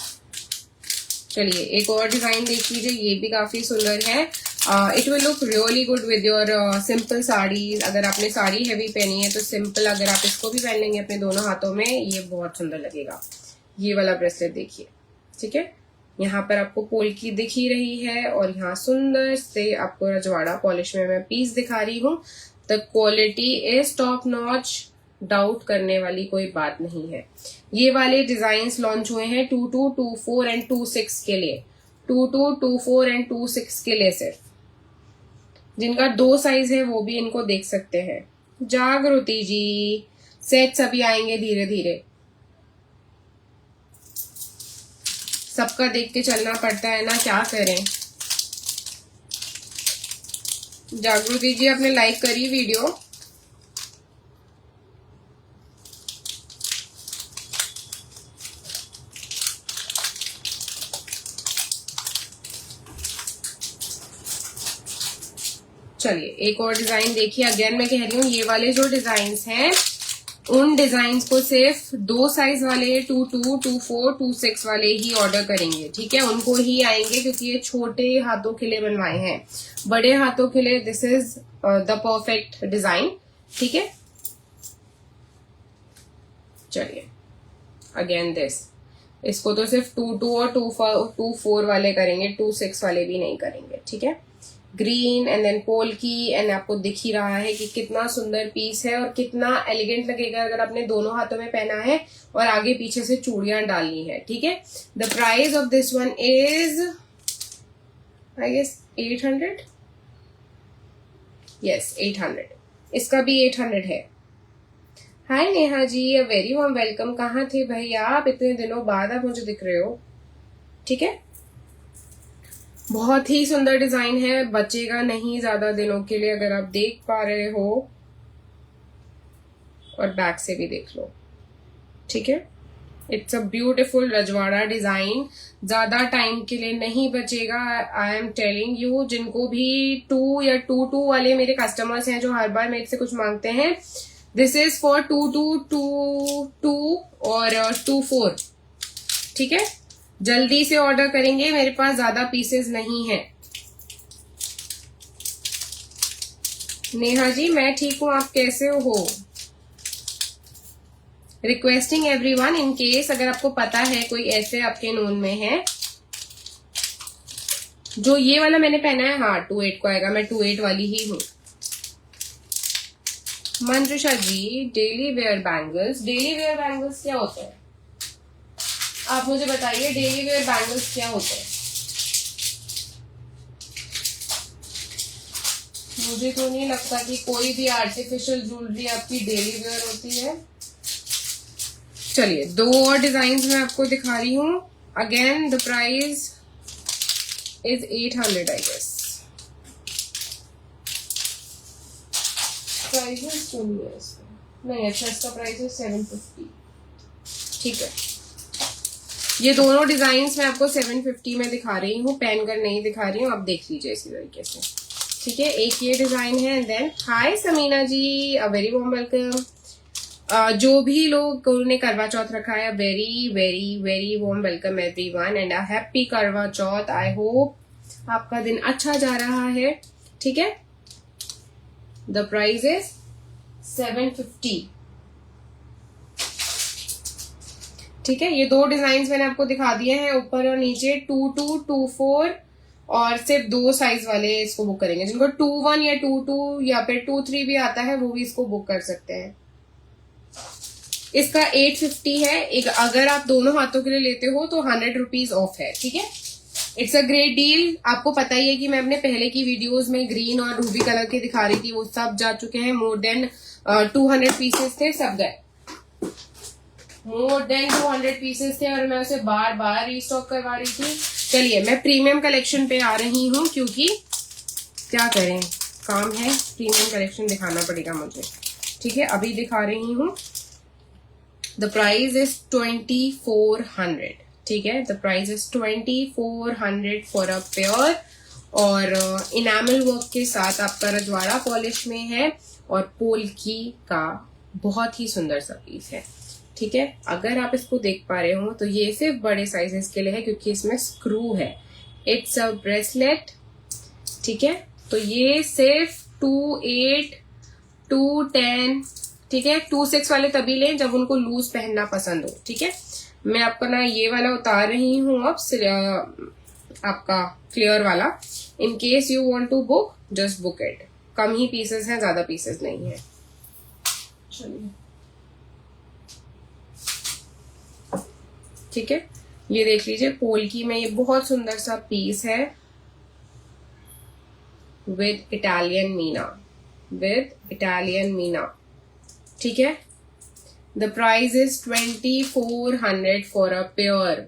चलिए एक और डिजाइन देख लीजिए, ये भी काफी सुंदर है। It will look really good with your simple saris. अगर आपने साड़ी हैवी पहनी है तो सिंपल अगर आप इसको भी पहन लेंगे अपने दोनों हाथों में, ये बहुत सुंदर लगेगा। ये वाला ब्रेसलेट देखिए। ठीक है, यहाँ पर आपको पोल्की दिख ही रही है और यहाँ सुंदर से आपको रजवाड़ा पॉलिश में मैं पीस दिखा रही हूँ। The quality is top notch, doubt करने वाली कोई बात नहीं है। ये वाले डिजाइन लॉन्च हुए हैं 22, 24 एंड 26 के लिए, 22, 24 एंड 26 के लिए सिर्फ। जिनका 2 साइज है वो भी इनको देख सकते हैं। जागृति जी, सेट्स अभी आएंगे धीरे धीरे, सबका देख के चलना पड़ता है ना, क्या करें। जागृति जी आपने लाइक करी वीडियो? चलिए एक और डिजाइन देखिए। अगेन मैं कह रही हूँ ये वाले जो डिजाइन्स हैं उन डिजाइन्स को सिर्फ 2 साइज वाले 22, 24, 26 वाले ही ऑर्डर करेंगे। ठीक है, उनको ही आएंगे क्योंकि ये छोटे हाथों के लिए बनवाए हैं। बड़े हाथों के लिए this is the perfect design. ठीक है, चलिए अगेन दिस, इसको तो सिर्फ 22 और 24 वाले करेंगे, 26 वाले भी नहीं करेंगे। ठीक है, green and then polki, and आपको दिख ही रहा है कि कितना सुंदर पीस है और कितना एलिगेंट लगेगा अगर आपने दोनों हाथों में पहना है और आगे पीछे से चूड़ियां डालनी है। ठीक है, the price of this one is I guess 800। Yes 800, इसका भी 800 है। Hi Neha ji, a very warm welcome. कहाँ थे भैया आप, इतने दिनों बाद आप मुझे दिख रहे हो। ठीक है, बहुत ही सुंदर डिजाइन है, बचेगा नहीं ज्यादा दिनों के लिए अगर आप देख पा रहे हो। और बैक से भी देख लो। ठीक है, it's a beautiful rajwada design, ज्यादा टाइम के लिए नहीं बचेगा। आई एम टेलिंग यू, जिनको भी 2 या 2-2 वाले मेरे कस्टमर्स हैं जो हर बार मेरे से कुछ मांगते हैं, दिस इज फॉर 2-2, 2-2 और 2-4। ठीक है, जल्दी से ऑर्डर करेंगे, मेरे पास ज्यादा पीसेस नहीं है। नेहा जी मैं ठीक हूं, आप कैसे हो? रिक्वेस्टिंग एवरीवन, इन केस अगर आपको पता है कोई ऐसे आपके नोन में है जो ये वाला मैंने पहना है, हाँ 2-8 को आएगा, मैं 2-8 वाली ही हूं। Manjusha ji daily wear bangles, daily wear bangles क्या होता है आप मुझे बताइए, डेली वेयर बैंगल्स क्या होते हैं? मुझे तो नहीं लगता कि कोई भी आर्टिफिशियल ज्वेलरी आपकी डेली वेयर होती है। चलिए 2 और डिजाइन मैं आपको दिखा रही हूं। Again the price is 800 I guess. Price सुनिए नहीं, अच्छा इसका प्राइस है 750। ठीक है, ये दोनों डिजाइन मैं आपको 750 में दिखा रही हूँ, पहन कर नहीं दिखा रही हूँ, आप देख लीजिए इसी तरीके से। ठीक है, एक ये डिजाइन है and then hi Samina ji, a very warm welcome. जो भी लोग ने करवा चौथ रखा है, very very very warm welcome everyone and a happy Karva Chauth. I hope आपका दिन अच्छा जा रहा है। ठीक है, द प्राइस इज 750। ठीक है, ये 2 डिजाइन मैंने आपको दिखा दिए हैं, ऊपर और नीचे 2-2, 2-4 और सिर्फ 2 साइज वाले इसको बुक करेंगे। जिनको 2-1 या 2-2 या फिर 2-3 भी आता है वो भी इसको बुक कर सकते हैं। इसका 850 है, एक अगर आप दोनों हाथों के लिए लेते हो तो 100 रुपीज ऑफ है। ठीक है, इट्स अ ग्रेट डील। आपको पता ही है कि मैं अपने पहले की वीडियोस में ग्रीन और रूबी कलर के दिखा रही थी, वो सब जा चुके हैं। मोर देन 200 पीसेस थे, सब गए। मोर देन 200 पीसेस थे और मैं उसे बार बार रीस्टॉक करवा रही थी। चलिए मैं प्रीमियम कलेक्शन पे आ रही हूँ, क्योंकि क्या करें, काम है, प्रीमियम कलेक्शन दिखाना पड़ेगा मुझे। ठीक है, अभी दिखा रही हूँ। The price is 2400। ठीक है, the price is 2400 for a pair और इनामल वर्क के साथ आपका रजवाड़ा पॉलिश में है और पोल्की का बहुत ही सुंदर सा पीस है। ठीक है, अगर आप इसको देख पा रहे हो तो ये सिर्फ बड़े साइजेस के लिए है क्योंकि इसमें स्क्रू है। It's a bracelet. ठीक है, तो ये सिर्फ 2-8, 2-10, ठीक है, 2-6 वाले तभी लें जब उनको लूज पहनना पसंद हो। ठीक है, मैं आपका ना ये वाला उतार रही हूँ अब, आपका क्लियर वाला। In case you want to book, just book it. कम ही पीसेस हैं, ज्यादा पीसेस नहीं है। चलिए, ठीक है, ये देख लीजिए पोल्की में, ये बहुत सुंदर सा पीस है with Italian Meena, with Italian Meena. ठीक है, the price is 2400 for a pair.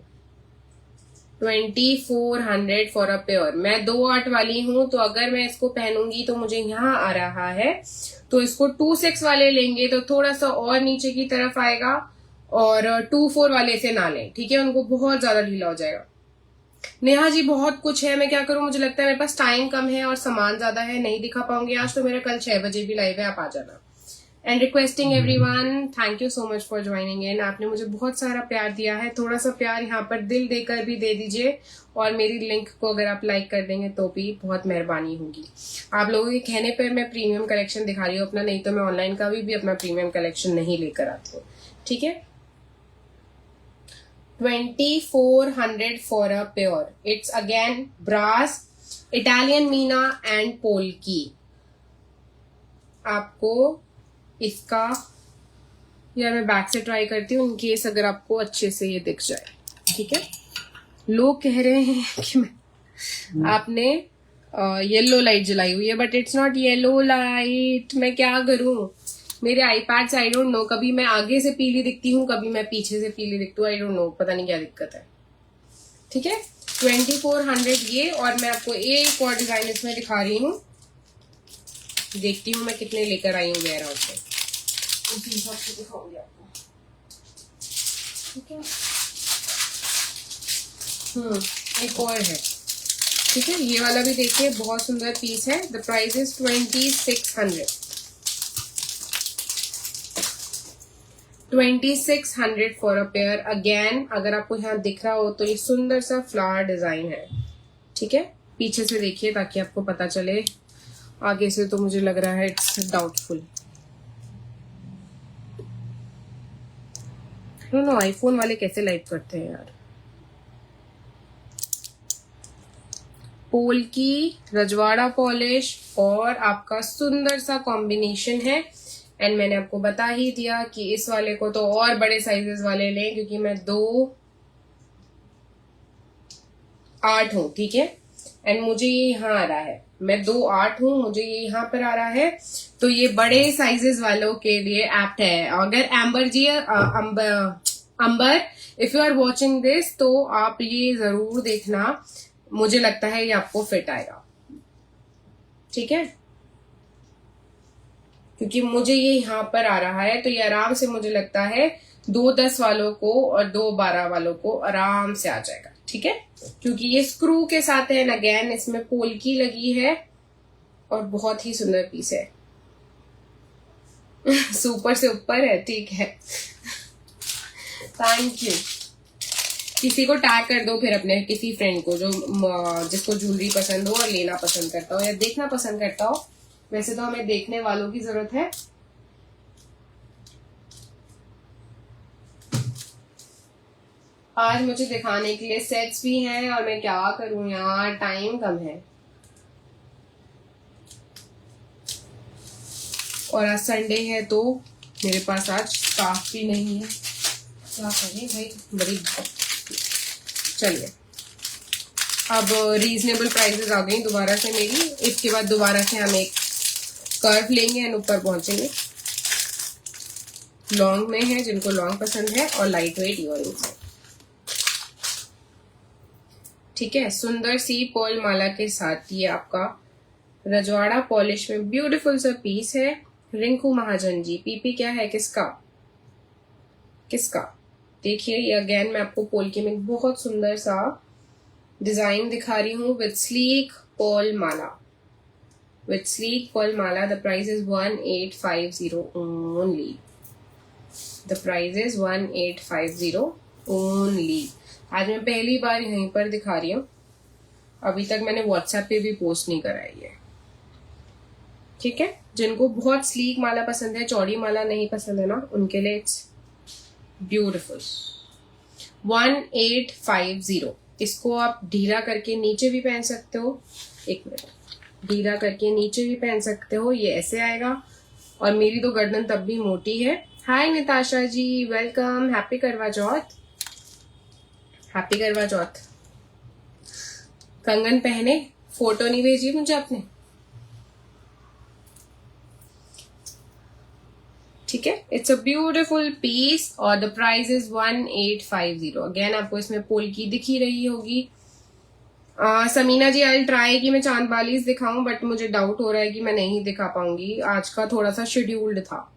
2400 for a pair. मैं 2-8 वाली हूं, तो अगर मैं इसको पहनूंगी तो मुझे यहाँ आ रहा है, तो इसको 2-6 वाले लेंगे तो थोड़ा सा और नीचे की तरफ आएगा और 2-4 वाले से ना लें। ठीक है, उनको बहुत ज्यादा ढीला हो जाएगा। नेहा जी बहुत कुछ है, मैं क्या करूं, मुझे लगता है मेरे पास टाइम कम है और सामान ज्यादा है, नहीं दिखा पाऊंगी आज। तो मेरा कल 6 बजे भी लाइव है, आप आ जाना। And requesting everyone, thank you so much for joining in. आपने मुझे बहुत सारा प्यार दिया है, थोड़ा सा प्यार यहाँ पर दिल देकर भी दे दीजिए और मेरी लिंक को अगर आप लाइक कर देंगे तो भी बहुत मेहरबानी होगी। आप लोगों के कहने पर मैं प्रीमियम कलेक्शन दिखा रही हूँ अपना, नहीं तो मैं ऑनलाइन का भी अपना प्रीमियम कलेक्शन नहीं लेकर आती हूँ। ठीक है, 2400 for a pair. It's again brass, Italian meena and polki. आपको इसका, यार मैं बैक से ट्राई करती हूँ इन केस अगर आपको अच्छे से ये दिख जाए। ठीक है, लोग कह रहे हैं कि मैं आपने येलो लाइट जलाई हुई है, but it's not yellow light. मैं क्या करूं, मेरे आईपैड से आई डोंट नो, कभी मैं आगे से पीली दिखती हूँ, कभी मैं पीछे से पीली दिखती हूँ, आई डोंट नो, पता नहीं क्या दिक्कत है। ठीक है, 2400 ये, और मैं आपको एक और डिजाइन इसमें दिखा रही हूँ, देखती हूँ मैं कितने लेकर आई हूँ वेयर हाउस से, उसी हिसाब से दिखाऊंगी आपको। ठीक है। एक और है, ठीक है, ये वाला भी देखिए बहुत सुंदर पीस है। The price is 2600, 2600 for a pair. Again अगर आपको यहाँ दिख रहा हो तो ये सुंदर सा फ्लावर डिजाइन है, ठीक है। पीछे से देखिए ताकि आपको पता चले, आगे से तो मुझे लग रहा है इट्स डाउटफुल। नो आईफोन वाले कैसे लाइव करते हैं यार। पोल की रजवाड़ा पॉलिश और आपका सुंदर सा कॉम्बिनेशन है। एंड मैंने आपको बता ही दिया कि इस वाले को तो और बड़े साइजेस वाले लें, क्योंकि मैं 2-8 हूं, ठीक है। एंड मुझे ये यहाँ आ रहा है, मैं 2-8 हूँ, मुझे ये यहाँ पर आ रहा है, तो ये बड़े साइजेस वालों के लिए एप्ट है। अगर Ambar if you are watching this, तो आप ये जरूर देखना, मुझे लगता है ये आपको फिट आएगा, ठीक है। क्योंकि मुझे ये यहाँ पर आ रहा है, तो ये आराम से मुझे लगता है 2-10 वालों को और 2-12 वालों को आराम से आ जाएगा, ठीक है। क्योंकि ये स्क्रू के साथ है, अगेन इसमें पोल्की लगी है और बहुत ही सुंदर पीस है। सुपर से ऊपर है, ठीक है। Thank you. किसी को टैग कर दो फिर, अपने किसी फ्रेंड को जो जिसको ज्वेलरी पसंद हो और लेना पसंद करता हो या देखना पसंद करता हो। वैसे तो हमें देखने वालों की जरूरत है। आज मुझे दिखाने के लिए सेट्स भी हैं और मैं क्या करूं यार, टाइम कम है। और आज संडे है तो मेरे पास आज स्टाफ भी नहीं है, क्या करें भाई, बड़ी। चलिए, अब रीजनेबल प्राइसेस आ गई दोबारा से मेरी। इसके बाद दोबारा से हम एक कर्व लेंगे एंड ऊपर पहुंचेंगे। लॉन्ग में है, जिनको लॉन्ग पसंद है, और लाइट वेट ईयरिंग्स है, ठीक है। सुंदर सी पर्ल माला के साथ ये आपका रजवाड़ा पॉलिश में ब्यूटीफुल सा पीस है। रिंकू महाजन जी, पीपी क्या है, किसका किसका? देखिए, ये अगेन मैं आपको पोल्की में बहुत सुंदर सा डिजाइन दिखा रही हूँ with sleek pearl mala, with sleek pearl mala. The price is 1850 only. The price is 1850 only. आज मैं पहली बार यहीं पर दिखा रही हूँ, अभी तक मैंने व्हाट्सएप पे भी पोस्ट नहीं कराई है, ठीक है। जिनको बहुत स्लीक माला पसंद है, चौड़ी माला नहीं पसंद है ना, उनके लिए इट्स ब्यूटिफुल। 1850। इसको आप ढीला करके नीचे भी पहन सकते हो, एक मिनट, ढीला करके नीचे भी पहन सकते हो, ये ऐसे आएगा। और मेरी तो गर्दन तब भी मोटी है। हाय निताशा जी, वेलकम, हैप्पी करवा चौथ, हैप्पी करवा चौथ। कंगन पहने, फोटो नहीं भेजी मुझे आपने, ठीक है। इट्स अ ब्यूटिफुल पीस और द प्राइस इज 1850। अगेन आपको इसमें पोल्की दिख ही रही होगी। समीना जी, आई ट्राई कि मैं चांद बालीज दिखाऊं, बट मुझे डाउट हो रहा है कि मैं नहीं दिखा पाऊंगी, आज का थोड़ा सा शेड्यूल्ड था।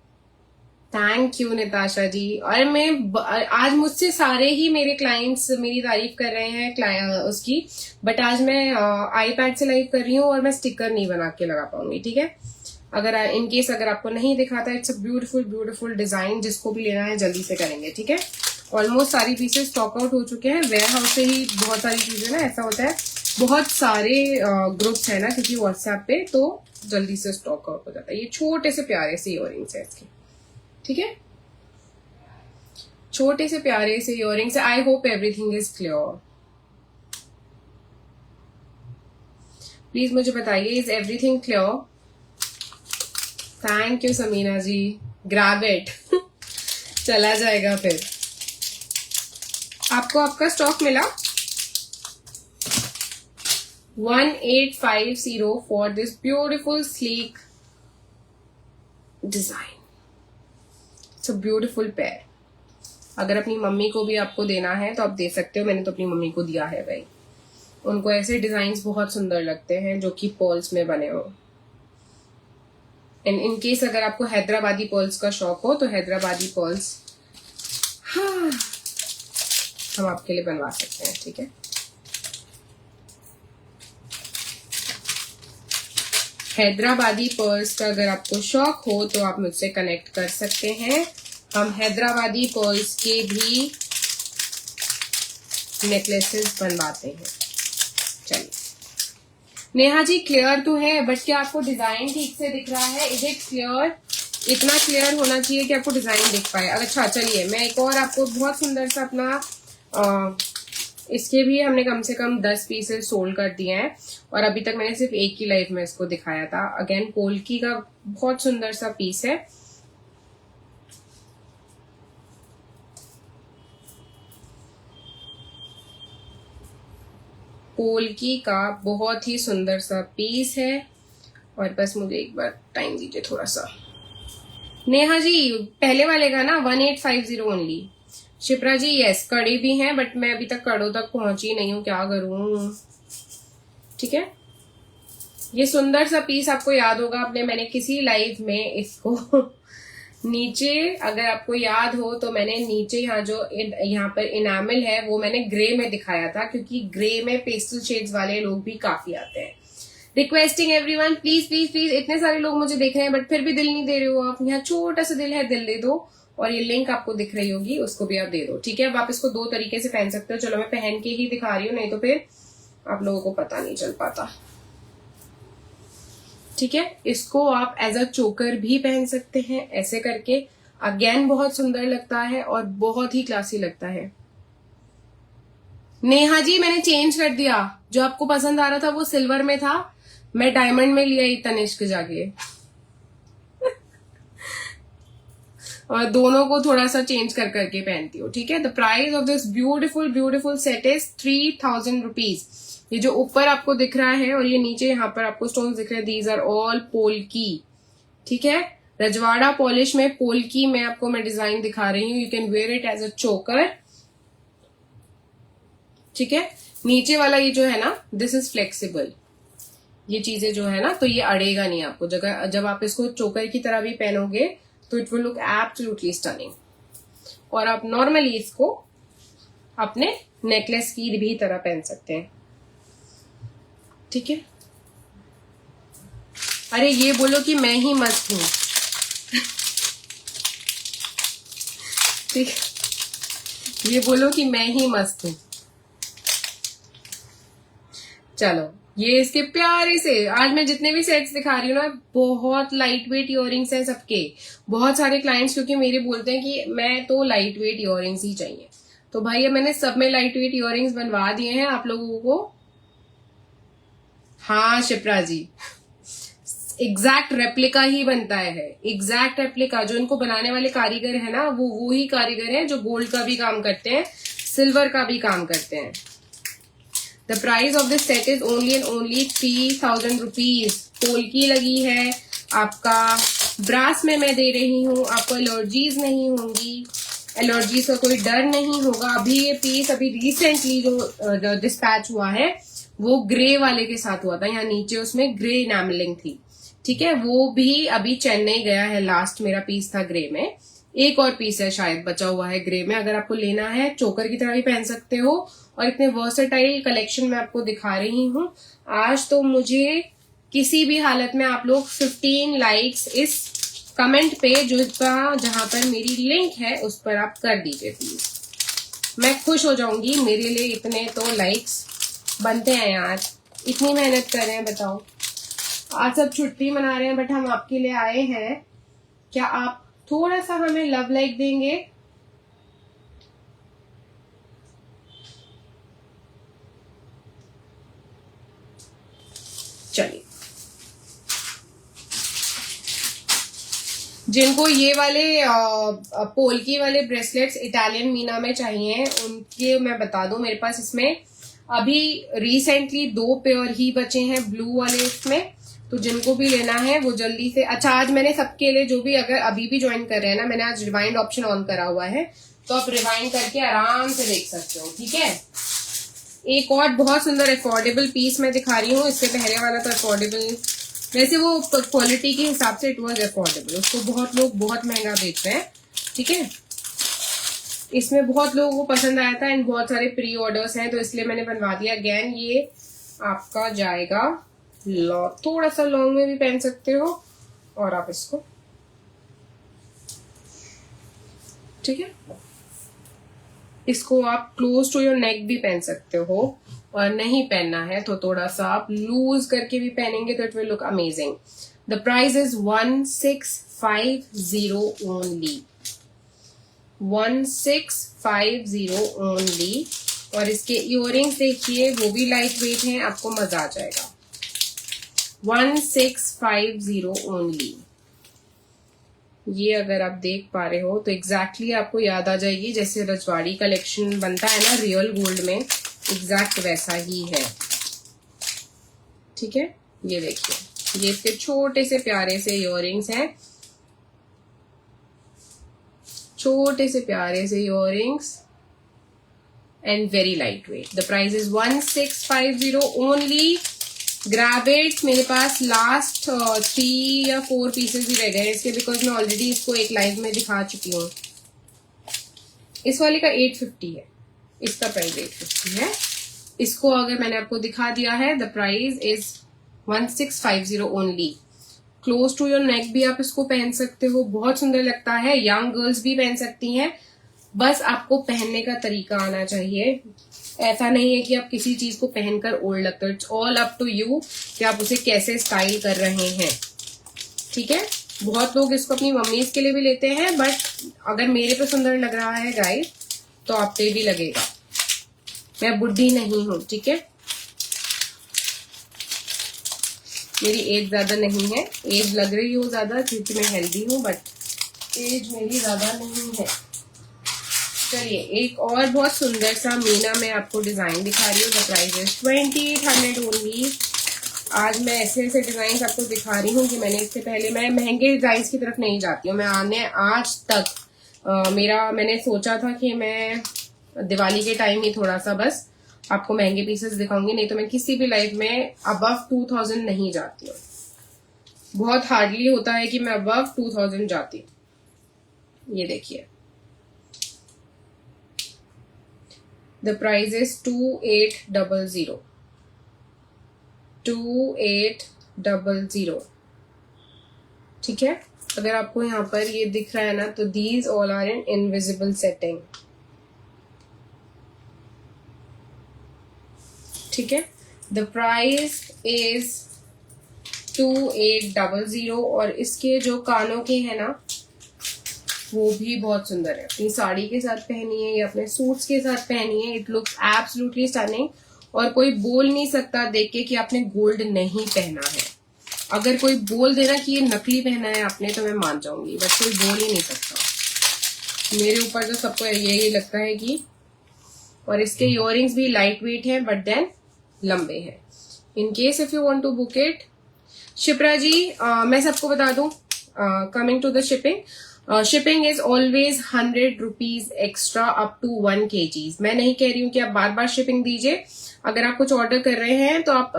थैंक यू निताशा जी। और मैं आज मुझसे सारे ही मेरे क्लाइंट्स मेरी तारीफ कर रहे हैं उसकी, बट आज मैं आईपैड से लाइव कर रही हूँ और मैं स्टिकर नहीं बना के लगा पाऊंगी, ठीक है। अगर इन केस अगर आपको नहीं दिखाता, it's a beautiful beautiful design, जिसको भी लेना है जल्दी से करेंगे, ठीक है। ऑलमोस्ट सारी पीसेस स्टॉक आउट हो चुके हैं। वेयर हाउस से ही बहुत सारी चीजें ना, ऐसा होता है, बहुत सारे ग्रुप्स है ना क्योंकि व्हाट्सएप पे, तो जल्दी से स्टॉक आउट हो जाता है। ये छोटे से प्यारे से इयररिंग्स है इसके, ठीक है, छोटे से प्यारे से इयररिंग्स है। I hope everything is clear. Please मुझे बताइए, is everything clear? Thank you Samina ji, grab it. चला जाएगा फिर। आपको आपका स्टॉक मिला 1850 for this beautiful sleek design. It's a beautiful pair. अगर अपनी मम्मी को भी आपको देना है तो आप दे सकते हो, मैंने तो अपनी मम्मी को दिया है भाई, उनको ऐसे डिजाइन बहुत सुंदर लगते हैं जो कि पर्ल्स में बने हो। एंड इन केस अगर आपको हैदराबादी पर्ल्स का शौक हो तो हैदराबादी पर्ल्स, हाँ, हम आपके लिए बनवा सकते हैं। ठीक है, हैदराबादी पर्ल्स का अगर आपको शौक हो तो आप मुझसे कनेक्ट कर सकते हैं। हम हैदराबादी पर्ल्स के भी नेकलेसेस बनवाते हैं। चलिए, नेहा जी क्लियर तो है, बट क्या आपको डिजाइन ठीक से दिख रहा है? Is it clear? इतना क्लियर होना चाहिए कि आपको डिजाइन दिख पाए। अच्छा चलिए, मैं एक और आपको बहुत सुंदर सा अपना इसके भी हमने कम से कम 10 पीसेस सोल्ड कर दिए हैं और अभी तक मैंने सिर्फ एक ही लाइव में इसको दिखाया था। अगेन पोल्की का बहुत सुंदर सा पीस है। पोल्की का बहुत ही सुंदर सा पीस है और बस मुझे एक बार टाइम दीजिए थोड़ा सा। नेहा जी पहले वाले का ना 1850 ओनली। शिप्रा जी यस, कड़ी भी हैं बट मैं अभी तक कड़ों तक पहुंची नहीं हूं, क्या करूं। ठीक है, ये सुंदर सा पीस आपको याद होगा, आपने मैंने किसी लाइव में इसको नीचे अगर आपको याद हो तो मैंने नीचे यहाँ पर इनामिल है वो मैंने ग्रे में दिखाया था, क्योंकि ग्रे में पेस्टल शेड्स वाले लोग भी काफी आते हैं। Requesting everyone please please please, इतने सारे लोग मुझे देख रहे हैं बट फिर भी दिल नहीं दे रहे हो आप। यहाँ छोटा सा दिल है, दिल दे दो और ये लिंक आपको दिख रही होगी उसको भी आप दे दो। ठीक है, अब आप इसको 2 तरीके से पहन सकते हो। चलो मैं पहन के ही दिखा रही हूँ, नहीं तो फिर आप लोगों को पता नहीं चल पाता। ठीक है, इसको आप एज अ चोकर भी पहन सकते हैं ऐसे करके, अगेन बहुत सुंदर लगता है और बहुत ही क्लासी लगता है। नेहा जी मैंने चेंज कर दिया, जो आपको पसंद आ रहा था वो सिल्वर में था, मैं डायमंड में लिया ही तनिष्क जाके और दोनों को थोड़ा सा चेंज कर करके पहनती हूँ। ठीक है, the price of this beautiful beautiful set is 3000 rupees. ये जो ऊपर आपको दिख रहा है और ये नीचे यहाँ पर आपको स्टोन्स दिख रहे हैं, दीज आर ऑल पोल्की। ठीक है, रजवाड़ा पॉलिश में पोल्की में आपको मैं डिजाइन दिखा रही हूँ। You can wear it as a choker. ठीक है, नीचे वाला ये जो है ना, दिस इज फ्लेक्सिबल। ये चीजें जो है ना तो ये अड़ेगा नहीं आपको, जब आप इसको चोकर की तरह भी पहनोगे तो it will look absolutely stunning. और आप नॉर्मली इसको अपने नेकलेस की भी तरह पहन सकते हैं। ठीक है, अरे ये बोलो कि मैं ही मस्त हूं। ठीक, ये बोलो कि मैं ही मस्त हूं। चलो, ये इसके प्यारे से आज मैं जितने भी सेट्स दिखा रही हूँ ना, बहुत लाइट वेट इयररिंग्स हैं सबके। बहुत सारे क्लाइंट्स क्योंकि मेरे बोलते हैं कि मैं तो लाइट वेट इयररिंग्स ही चाहिए, तो भाई मैंने सब में लाइट वेट इयररिंग्स बनवा दिए हैं आप लोगों को। हाँ शिप्रा जी, एग्जैक्ट रेप्लिका ही बनता है, एग्जैक्ट रेप्लिका। जो इनको बनाने वाले कारीगर है ना, वो ही कारीगर हैं जो गोल्ड का भी काम करते हैं, सिल्वर का भी काम करते हैं। The price of this set is only and only 3000 rupees. Polki लगी है, आपका ब्रास में मैं दे रही हूँ, आपको एलर्जीज नहीं होंगी, एलर्जीज का कोई डर नहीं होगा। अभी ये पीस अभी रिसेंटली जो डिस्पैच हुआ है वो ग्रे वाले के साथ हुआ था, यहाँ नीचे उसमें ग्रे इनामलिंग थी। ठीक है, वो भी अभी चेन्नई गया है, लास्ट मेरा पीस था ग्रे में। एक और पीस है शायद बचा हुआ है ग्रे में, अगर आपको लेना है चोकर की तरह भी पहन सकते हो। और इतने वर्सेटाइल कलेक्शन मैं आपको दिखा रही हूँ आज। तो मुझे किसी भी हालत में आप लोग 15 लाइक्स इस कमेंट पे जहां पर मेरी लिंक है उस पर आप कर दीजिए प्लीज, मैं खुश हो जाऊंगी। मेरे लिए इतने तो लाइक्स बनते हैं यार, इतनी मेहनत कर रहे हैं बताओ। आज सब छुट्टी मना रहे हैं बट हम आपके लिए आए हैं, क्या आप थोड़ा सा हमें लव लाइक देंगे? चलिए, जिनको ये वाले पोल्की वाले ब्रेसलेट्स इटालियन मीना में चाहिए उनके मैं बता दूं, मेरे पास इसमें अभी रिसेंटली 2 पेयर ही बचे हैं ब्लू वाले इसमें, तो जिनको भी लेना है वो जल्दी से। अच्छा, आज मैंने सबके लिए जो भी अगर अभी भी ज्वाइन कर रहे हैं ना, मैंने आज रिवाइंड ऑप्शन ऑन करा हुआ है, तो आप रिवाइंड करके आराम से देख सकते हो। ठीक है, एक और बहुत सुंदर अफोर्डेबल पीस मैं दिखा रही हूँ। इससे पहले वाला तो अफोर्डेबल, वैसे वो क्वालिटी के हिसाब से इट वॉज अफोर्डेबल, उसको बहुत लोग बहुत महंगा बेच रहे हैं। ठीक है, इसमें बहुत लोगों को पसंद आया था एंड बहुत सारे प्री ऑर्डर्स हैं, तो इसलिए मैंने बनवा दिया। अगेन ये आपका जाएगा थोड़ा सा लॉन्ग में भी पहन सकते हो, और आप इसको, ठीक है, इसको आप क्लोज टू योर नेक भी पहन सकते हो, और नहीं पहनना है तो थोड़ा सा आप लूज करके भी पहनेंगे तो it will look amazing. The price is 1650 only, 1650 only. और इसके इयररिंग्स देखिए, वो भी लाइट वेट हैं, आपको मजा आ जाएगा। 1650 ओनली। ये अगर आप देख पा रहे हो तो एग्जैक्टली आपको याद आ जाएगी जैसे रजवाड़ी कलेक्शन बनता है ना रियल गोल्ड में, एग्जैक्ट वैसा ही है, ठीक है। ये देखिए, ये इसके छोटे से प्यारे से इयररिंग्स हैं, छोटे से प्यारे से earrings and very light wait. The price is 1650 only. Grab it. मेरे पास लास्ट 3 या 4 पीसेस ही रह गए इसके, बिकॉज मैं ऑलरेडी इसको एक लाइव में दिखा चुकी हूँ। इस वाले का 850 है, इसका प्राइस 850 है। इसको अगर मैंने आपको दिखा दिया है, the price is 1650 only. Close to your neck भी आप इसको पहन सकते हो, बहुत सुंदर लगता है। यंग गर्ल्स भी पहन सकती हैं, बस आपको पहनने का तरीका आना चाहिए। ऐसा नहीं है कि आप किसी चीज को पहनकर ओल्ड लगता है, it's all up to you कि आप उसे कैसे स्टाइल कर रहे हैं, ठीक है। बहुत लोग इसको अपनी मम्मीज के लिए भी लेते हैं, बट अगर मेरे पे सुंदर लग रहा है गाइस तो आप पे भी लगेगा। मैं बुढ़ी नहीं हूं, ठीक है, मेरी एज ज्यादा नहीं है। एज लग रही हो ज्यादा क्योंकि मैं हेल्दी हूं, बट एज मेरी ज्यादा नहीं है। चलिए एक और बहुत सुंदर सा मीना में आपको डिजाइन दिखा रही हूँ। The price is 2800 only. आज मैं ऐसे ऐसे डिजाइन आपको दिखा रही हूँ कि मैंने इससे पहले, मैं महंगे डिजाइन की तरफ नहीं जाती हूँ। मैं आज तक मैंने सोचा था कि मैं दिवाली के टाइम ही थोड़ा सा बस आपको महंगे पीसेस दिखाऊंगी, नहीं तो मैं किसी भी लाइफ में अबव 2000 नहीं जाती हूँ। बहुत हार्डली होता है कि मैं अबव 2000 जाती हूँ। ये देखिए, द प्राइस इज 2800, 2800, ठीक है। अगर आपको यहाँ पर ये दिख रहा है ना, तो these all are in invisible setting, ठीक है। The price is 2800। और इसके जो कानों के हैं ना, वो भी बहुत सुंदर है। अपनी साड़ी के साथ पहनिए या अपने सूट्स के साथ पहनिए, इट लुक्स एब्सोल्युटली स्टनिंग। और कोई बोल नहीं सकता देख के कि आपने गोल्ड नहीं पहना है। अगर कोई बोल देना कि ये नकली पहना है आपने तो मैं मान जाऊंगी, बट कोई बोल ही नहीं सकता। मेरे ऊपर तो सबको यही लगता है कि, और इसके इयररिंग्स भी लाइट वेट है बट देन लंबे हैं। In case if you want to book it, Shipra ji मैं सबको बता दूं, coming to the shipping is always 100 rupees extra up to 1 kg। मैं नहीं कह रही हूँ कि आप बार बार शिपिंग दीजिए। अगर आप कुछ ऑर्डर कर रहे हैं तो आप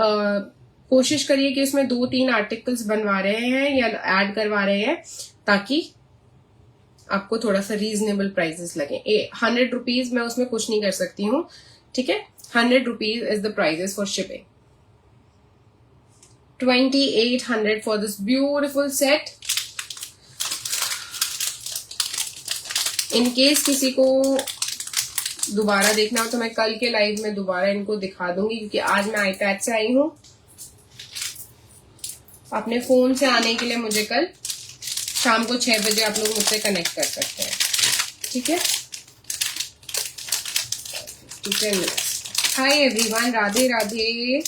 कोशिश करिए कि उसमें 2-3 आर्टिकल्स बनवा रहे हैं या ऐड करवा रहे हैं, ताकि आपको थोड़ा सा रीजनेबल प्राइसेस लगे। 100 रुपीज मैं उसमें कुछ नहीं कर सकती हूँ, ठीक है। 100 rupees is the prices for shipping. 2800 for this beautiful set. In case किसी को दोबारा देखना हो तो मैं कल के लाइव में दोबारा इनको दिखा दूंगी, क्योंकि आज मैं आईपैड से आई हूं। अपने फोन से आने के लिए मुझे कल शाम को 6 बजे आप लोग मुझसे कनेक्ट कर सकते हैं, ठीक है। हाय everyone, Radhe Radhe,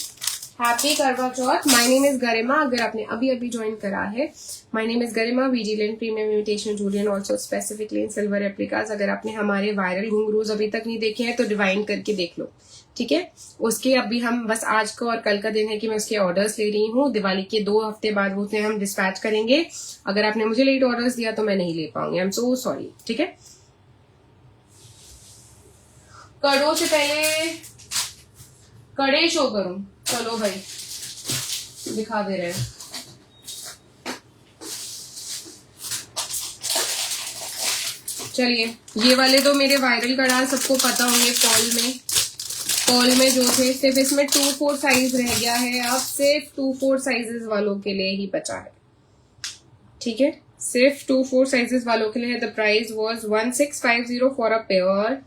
happy Karva Chauth. My name is गरिमा। अगर आपने अभी अभी ज्वाइन करा है, my name is Garima, vigilant premium imitation jewellery and also specifically in silver replicas. अगर आपने हमारे वायरल घुंघरूज अभी तक नहीं देखे हैं तो डिवाइन करके देख लो, ठीक है। उसके अभी हम बस आज का और कल का दिन है कि मैं उसके ऑर्डर्स ले रही हूँ। दिवाली के 2 हफ्ते बाद वो हम डिस्पैच करेंगे। अगर आपने मुझे लेट ऑर्डर्स दिया तो मैं नहीं ले पाऊंगी, आई एम सो सॉरी, ठीक है। कड़ों से पहले कड़े शो करूं, चलो भाई दिखा दे रहे हैं। चलिए, ये वाले तो मेरे वायरल कड़ा सबको पता होंगे। फॉल में जो थे, सिर्फ इसमें 2-4 साइज रह गया है। अब सिर्फ 2-4 साइजेस वालों के लिए ही बचा है, ठीक है, सिर्फ 2-4 साइजेस वालों के लिए है। The price was 1650 for a pair,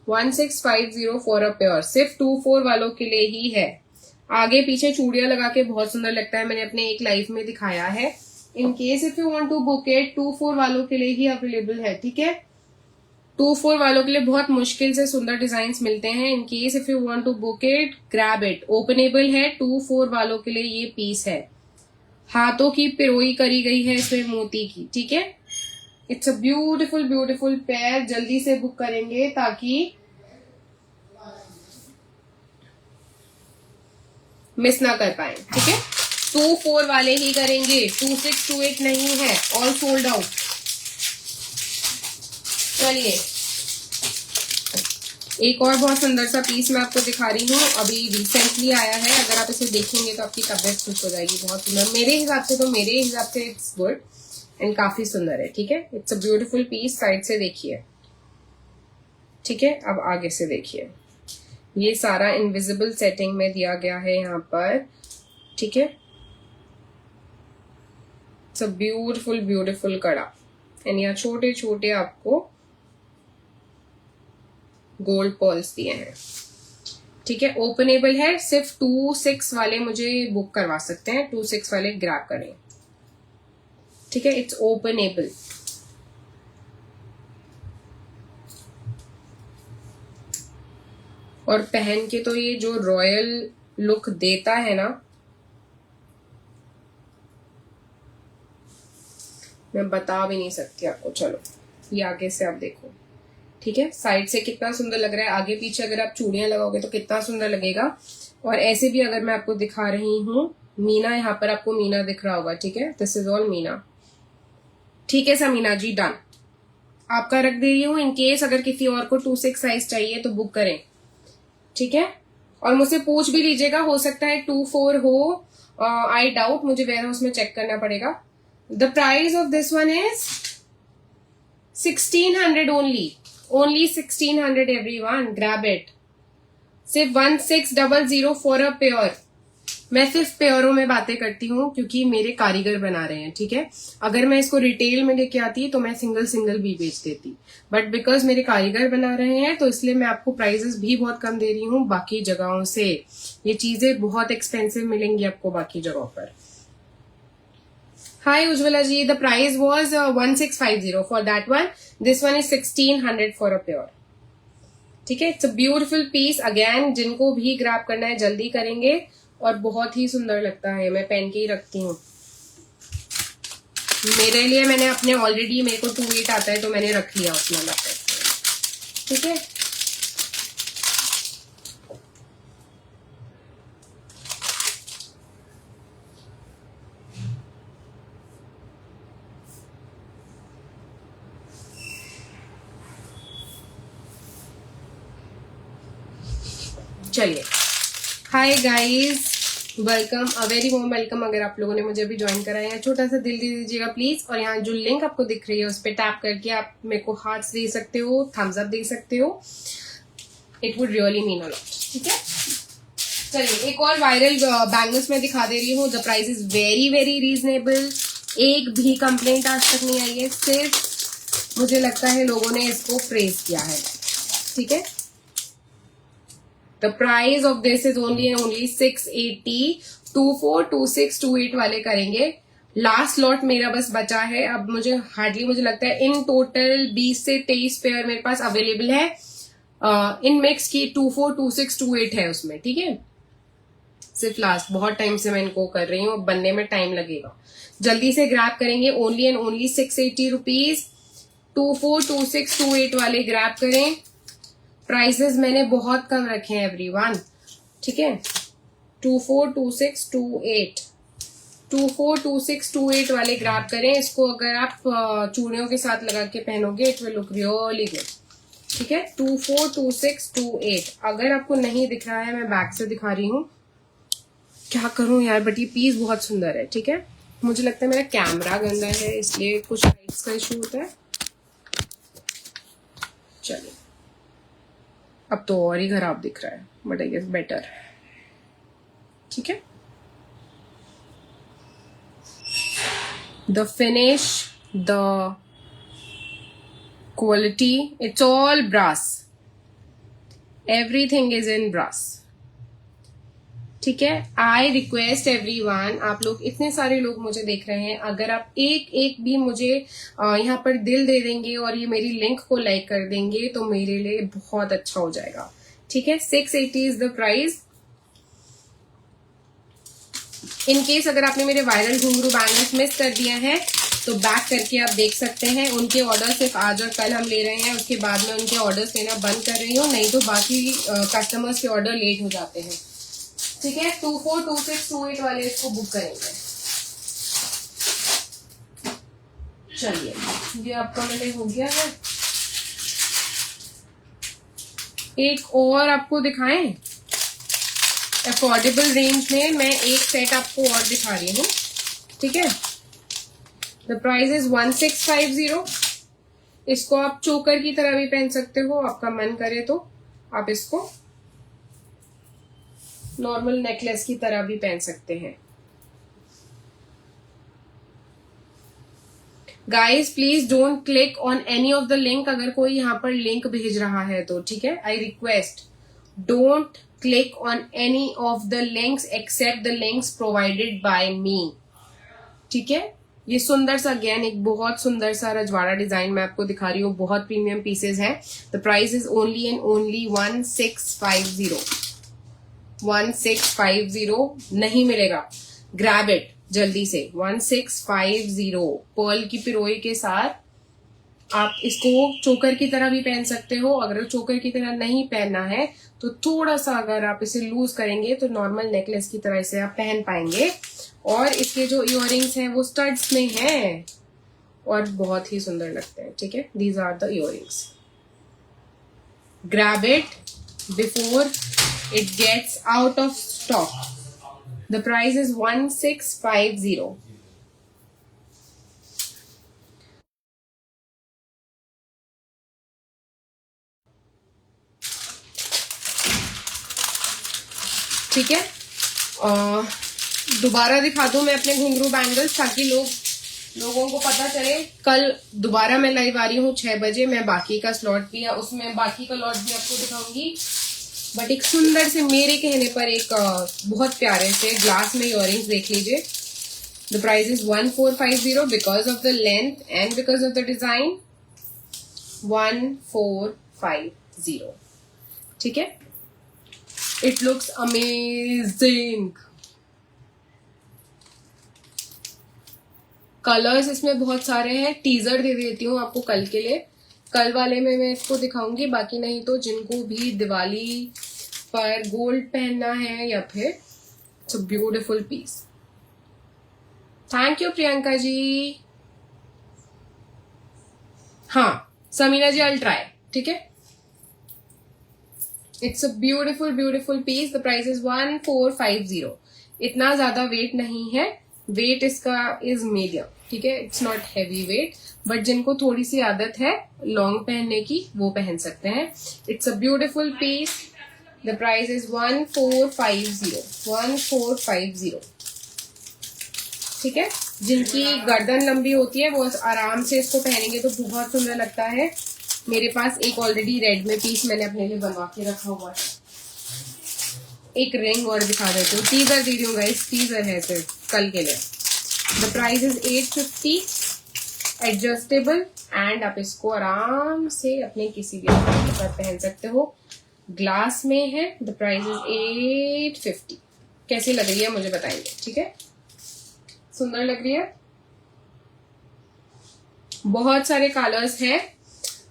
1650 for a pair, सिर्फ 2-4 वालों के लिए ही है। आगे पीछे चूड़ियां लगा के बहुत सुंदर लगता है, मैंने अपने एक लाइफ में दिखाया है। In case if you want to book it, 2-4 वालों के लिए ही अवेलेबल है, ठीक है। 2-4 वालों के लिए बहुत मुश्किल से सुंदर डिजाइन मिलते हैं। In case if you want to book it, grab it. Openable है, 2-4 वालों के लिए ये पीस है। हाथों की पिरोई करी गई है इसमें मोती की, ठीक है। It's a beautiful beautiful pair. जल्दी से बुक करेंगे ताकि मिस ना कर पाए, ठीक है। 2-4 वाले ही करेंगे, 2-6-2-8 नहीं है, ऑल सोल्ड आउट। चलिए, एक और बहुत सुंदर सा पीस मैं आपको दिखा रही हूँ, अभी रिसेंटली आया है। अगर आप इसे देखेंगे तो आपकी तबीयत खुश हो जाएगी। बहुत सुंदर, मेरे हिसाब से इट्स गुड एंड काफी सुंदर है, ठीक है। It's a beautiful piece. Side से देखिए, ठीक है। अब आगे से देखिए, ये सारा इनविजिबल सेटिंग में दिया गया है यहाँ पर, ठीक है। इट्स अ ब्यूटीफुल ब्यूटीफुल कड़ा एंड यहाँ छोटे छोटे आपको गोल्ड पर्ल्स दिए हैं, ठीक है। ओपनेबल है, सिर्फ 2-6 वाले मुझे बुक करवा सकते हैं, 2-6 वाले ग्रैब करें, ठीक है। It's openable. और पहन के तो ये जो रॉयल लुक देता है ना, मैं बता भी नहीं सकती आपको। चलो, ये आगे से आप देखो, ठीक है। साइड से कितना सुंदर लग रहा है, आगे पीछे अगर आप चूड़ियां लगाओगे तो कितना सुंदर लगेगा। और ऐसे भी अगर मैं आपको दिखा रही हूँ, मीना, यहाँ पर आपको मीना दिख रहा होगा, ठीक है। दिस इज ऑल मीना, ठीक है। समीना जी, डन, आपका रख दे रही हूँ। इनकेस अगर किसी और को 2-6 साइज चाहिए तो बुक करें, ठीक है। और मुझसे पूछ भी लीजिएगा, हो सकता है 2-4 हो, आई डाउट, मुझे वेयर हाउस में चेक करना पड़ेगा। The price of this one is 1600 only 1600 everyone, grab it। सिर्फ 1600 फॉर अ पेयर। मैं सिर्फ पेयरों में बातें करती हूँ क्योंकि मेरे कारीगर बना रहे हैं, ठीक है। अगर मैं इसको रिटेल में लेके आती तो मैं सिंगल भी बेच देती, बट बिकॉज मेरे कारीगर बना रहे हैं तो इसलिए मैं आपको प्राइजेस भी बहुत कम दे रही हूँ बाकी जगहों से। ये चीजें बहुत एक्सपेंसिव मिलेंगी आपको बाकी जगहों पर। Hi Ujjwala ji, the price was 1650 for that one. This one is 1600 for a pair. ठीक है, it's a beautiful piece. Again, जिनको भी ग्रैब करना है जल्दी करेंगे और बहुत ही सुंदर लगता है। मैं पहन के ही रखती हूँ, मेरे लिए मैंने अपने ऑलरेडी, मेरे को 2-8 आता है तो मैंने रख लिया उतना लगता है, ठीक है। चलिए, हाय गाइस, वेलकम, अ वेरी वार्म वेलकम। अगर आप लोगों ने मुझे अभी ज्वाइन करा है, छोटा सा दिल दे दीजिएगा प्लीज। और यहाँ जो लिंक आपको दिख रही है उस पर टैप करके आप मेरे को हार्ट्स दे सकते हो, थम्स अप दे सकते हो। It would really mean a lot, ठीक है। चलिए, एक और वायरल बैंगल्स में दिखा दे रही हूँ। The price is very very reasonable. एक भी कंप्लेंट आज तक नहीं आई है, सिर्फ मुझे लगता है लोगों ने इसको प्रेज किया है, ठीक है। The price of this is only 680। 2-4, 2-6, 2-8 वाले करेंगे। लास्ट लॉट मेरा बस बचा है। अब मुझे लगता है इन टोटल 20 से 23 पेयर मेरे पास अवेलेबल है। इन मिक्स की 2-4, 2-6, 2-8 है उसमें, ठीक है। सिर्फ लास्ट, बहुत टाइम से मैं इनको कर रही हूँ, बनने में टाइम लगेगा। जल्दी से ग्रैब करेंगे, ओनली एंड ओनली 680 रुपीज। 2-4, 2-6, 2-8 वाले ग्रैब करें। प्राइसेस मैंने बहुत कम रखे हैं एवरीवन, ठीक है। 2-4, 2-6, 2-8, 2-4, 2-6, 2-8 वाले ग्रैब करें। इसको अगर आप चूड़ियों के साथ लगा के पहनोगे, it will look really good, ठीक है। 2-4, 2-6, 2-8। अगर आपको नहीं दिख रहा है, मैं बैक से दिखा रही हूँ, क्या करूं यार, बट ये पीस बहुत सुंदर है, ठीक है। मुझे लगता है मेरा कैमरा गंदा है इसलिए कुछ लाइट्स का इशू होता है। चलिए, अब तो और ही खराब दिख रहा है, बट आई गेस बेटर। ठीक है, the finish, the quality, it's all brass, everything is in brass. ठीक है, आई रिक्वेस्ट एवरीवन, आप लोग इतने सारे लोग मुझे देख रहे हैं, अगर आप एक एक भी मुझे यहाँ पर दिल दे देंगे और ये मेरी लिंक को लाइक कर देंगे तो मेरे लिए बहुत अच्छा हो जाएगा। ठीक है, 680 is the price. In case अगर आपने मेरे वायरल घुंघरू बैंगल्स मिस कर दिया है तो बैक करके आप देख सकते हैं। उनके ऑर्डर सिर्फ आज और कल हम ले रहे हैं, उसके बाद में उनके ऑर्डर्स लेना बंद कर रही हूँ, नहीं तो बाकी कस्टमर्स के ऑर्डर लेट हो जाते हैं। ठीक है, 242628 वाले इसको बुक करेंगे। चलिए, ये आपका मैंने हो गया है। एक और आपको दिखाएं, अफोर्डेबल रेंज में मैं एक सेट आपको और दिखा रही हूँ। ठीक है, द प्राइस इज 1650। इसको आप चोकर की तरह भी पहन सकते हो, आपका मन करे तो आप इसको नॉर्मल नेकलेस की तरह भी पहन सकते हैं। Guys please don't click on any of the link, अगर कोई यहाँ पर लिंक भेज रहा है तो। ठीक है, I request don't click on any of the links except the links provided by me. ठीक है, ये सुंदर सा, अगेन एक बहुत सुंदर सा रजवाड़ा डिजाइन मैं आपको दिखा रही हूँ, बहुत प्रीमियम पीसेज हैं। The price is only and only 1650। 1650 नहीं मिलेगा, ग्रैब इट जल्दी से। 1650 पर्ल की पिरोई के साथ। आप इसको चोकर की तरह भी पहन सकते हो, अगर चोकर की तरह नहीं पहनना है तो थोड़ा सा अगर आप इसे लूज करेंगे तो नॉर्मल नेकलेस की तरह इसे आप पहन पाएंगे। और इसके जो इयररिंग्स हैं वो स्टड्स में हैं और बहुत ही सुंदर लगते हैं। ठीक है, these are the earrings. Grab it before it gets out of stock. The price is 1650. ठीक है, दोबारा दिखा दूं मैं अपने घुंघरू बैंगल्स ताकि लोगों को पता चले। कल दोबारा मैं लाइव आ रही हूँ 6 बजे, मैं बाकी का स्लॉट भी है, उसमें बाकी का लॉट भी आपको दिखाऊंगी। बट एक सुंदर से, मेरे कहने पर एक बहुत प्यारे से ग्लास में इयररिंग्स देख लीजिए। The price is 1450 because of the length and because of the design. 1450। ठीक है, इट लुक्स अमेजिंग। कलर्स इसमें बहुत सारे हैं, टीजर दे देती हूँ आपको कल के लिए। कल वाले में मैं इसको दिखाऊंगी, बाकी नहीं तो जिनको भी दिवाली पर गोल्ड पहनना है या फिर it's a beautiful piece. Thank you Priyanka ji. हाँ समीना जी, आई ट्राई। ठीक है, it's a beautiful beautiful piece. The price is 1450। इतना ज्यादा वेट नहीं है, वेट इसका इज मीडियम। ठीक है, it's not heavy weight, but जिनको थोड़ी सी आदत है लॉन्ग पहनने की वो पहन सकते हैं। It's a beautiful piece. The price is 1450। 1450। ठीक है, जिनकी गर्दन लंबी होती है वो आराम से इसको पहनेंगे तो बहुत सुंदर लगता है। मेरे पास एक ऑलरेडी रेड में पीस मैंने अपने लिए बनवा के रखा हुआ है। एक रिंग और दिखा देती हूँ, टीजर दे रही हूँ गाइस, टीजर है सिर्फ कल के लिए। The price is 850, adjustable, and आप इसको आराम से अपने किसी भी के साथ पहन सकते हो। ग्लास में है। The price is 850। कैसी लग रही है मुझे बताएंगे। ठीक है, सुंदर लग रही है। बहुत सारे कलर्स हैं।